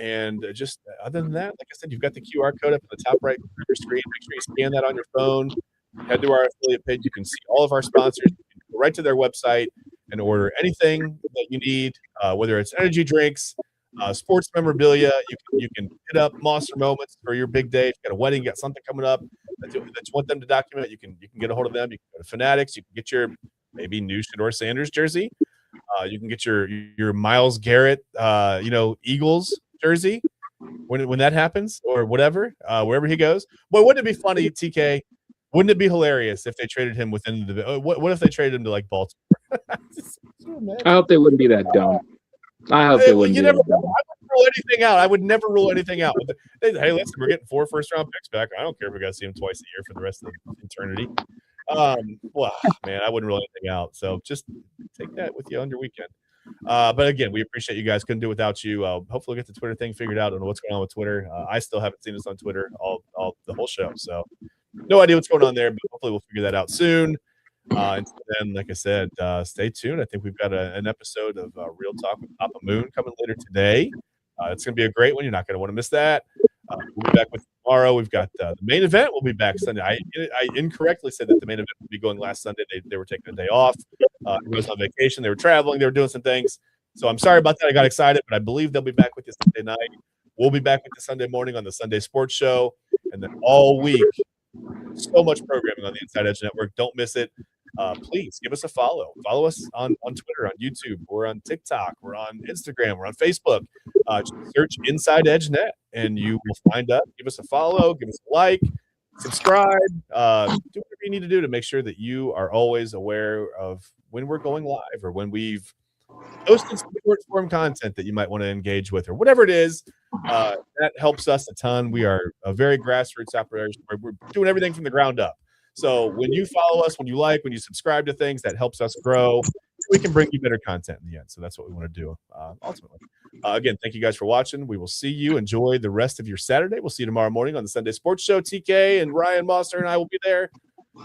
A: And just other than that, like I said, you've got the QR code up at the top right of your screen. Make sure you scan that on your phone. Head to our affiliate page. You can see all of our sponsors. You can go right to their website and order anything that you need, whether it's energy drinks, sports memorabilia. You can hit up Monster Moments for your big day. If you got a wedding, you got something coming up that you want them to document, you can get a hold of them. You can go to Fanatics. You can get your maybe new Shedeur Sanders jersey. You can get your Myles Garrett, Eagles jersey when that happens, or whatever, wherever he goes. Boy, wouldn't it be funny, TK? Wouldn't it be hilarious if they traded him within the? What if they traded him to like Baltimore?
B: I hope they wouldn't be that dumb. I hope they wouldn't be that dumb.
A: I wouldn't rule anything out. I would never rule anything out. Hey, listen, we're getting 4 first-round picks back. I don't care if we got to see them twice a year for the rest of eternity. Well, man, I wouldn't rule anything out. So just take that with you on your weekend. But again, we appreciate you guys. Couldn't do it without you. Hopefully we'll get the Twitter thing figured out. I don't know what's going on with Twitter. I still haven't seen us on Twitter all the whole show. So no idea what's going on there, but hopefully we'll figure that out soon. And then, like I said, stay tuned. I think we've got an episode of Real Talk with Papa Moon coming later today. It's going to be a great one. You're not going to want to miss that. We'll be back with tomorrow. We've got the main event. We'll be back Sunday. I incorrectly said that the main event would be going last Sunday. They were taking a day off. Everyone was on vacation. They were traveling. They were doing some things. So I'm sorry about that. I got excited, but I believe they'll be back with you Sunday night. We'll be back with you Sunday morning on the Sunday Sports Show. And then all week, so much programming on the Inside Edge Network. Don't miss it. Please give us a follow. Follow us on Twitter, on YouTube. We're on TikTok. We're on Instagram. We're on Facebook. Just search Inside Edge Net, and you will find us. Give us a follow. Give us a like. Subscribe. Do whatever you need to do to make sure that you are always aware of when we're going live or when we've posted some short-form content that you might want to engage with or whatever it is. That helps us a ton. We are a very grassroots operation. We're doing everything from the ground up. So when you follow us, when you like, when you subscribe to things, that helps us grow. We can bring you better content in the end. So that's what we want to do ultimately. Again, thank you guys for watching. We will see you. Enjoy the rest of your Saturday. We'll see you tomorrow morning on the Sunday Sports Show. TK and Ryan Moster and I will be there.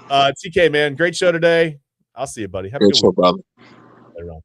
A: TK, man, great show today. I'll see you, buddy. Have a good week.
B: Brother.
A: Later on.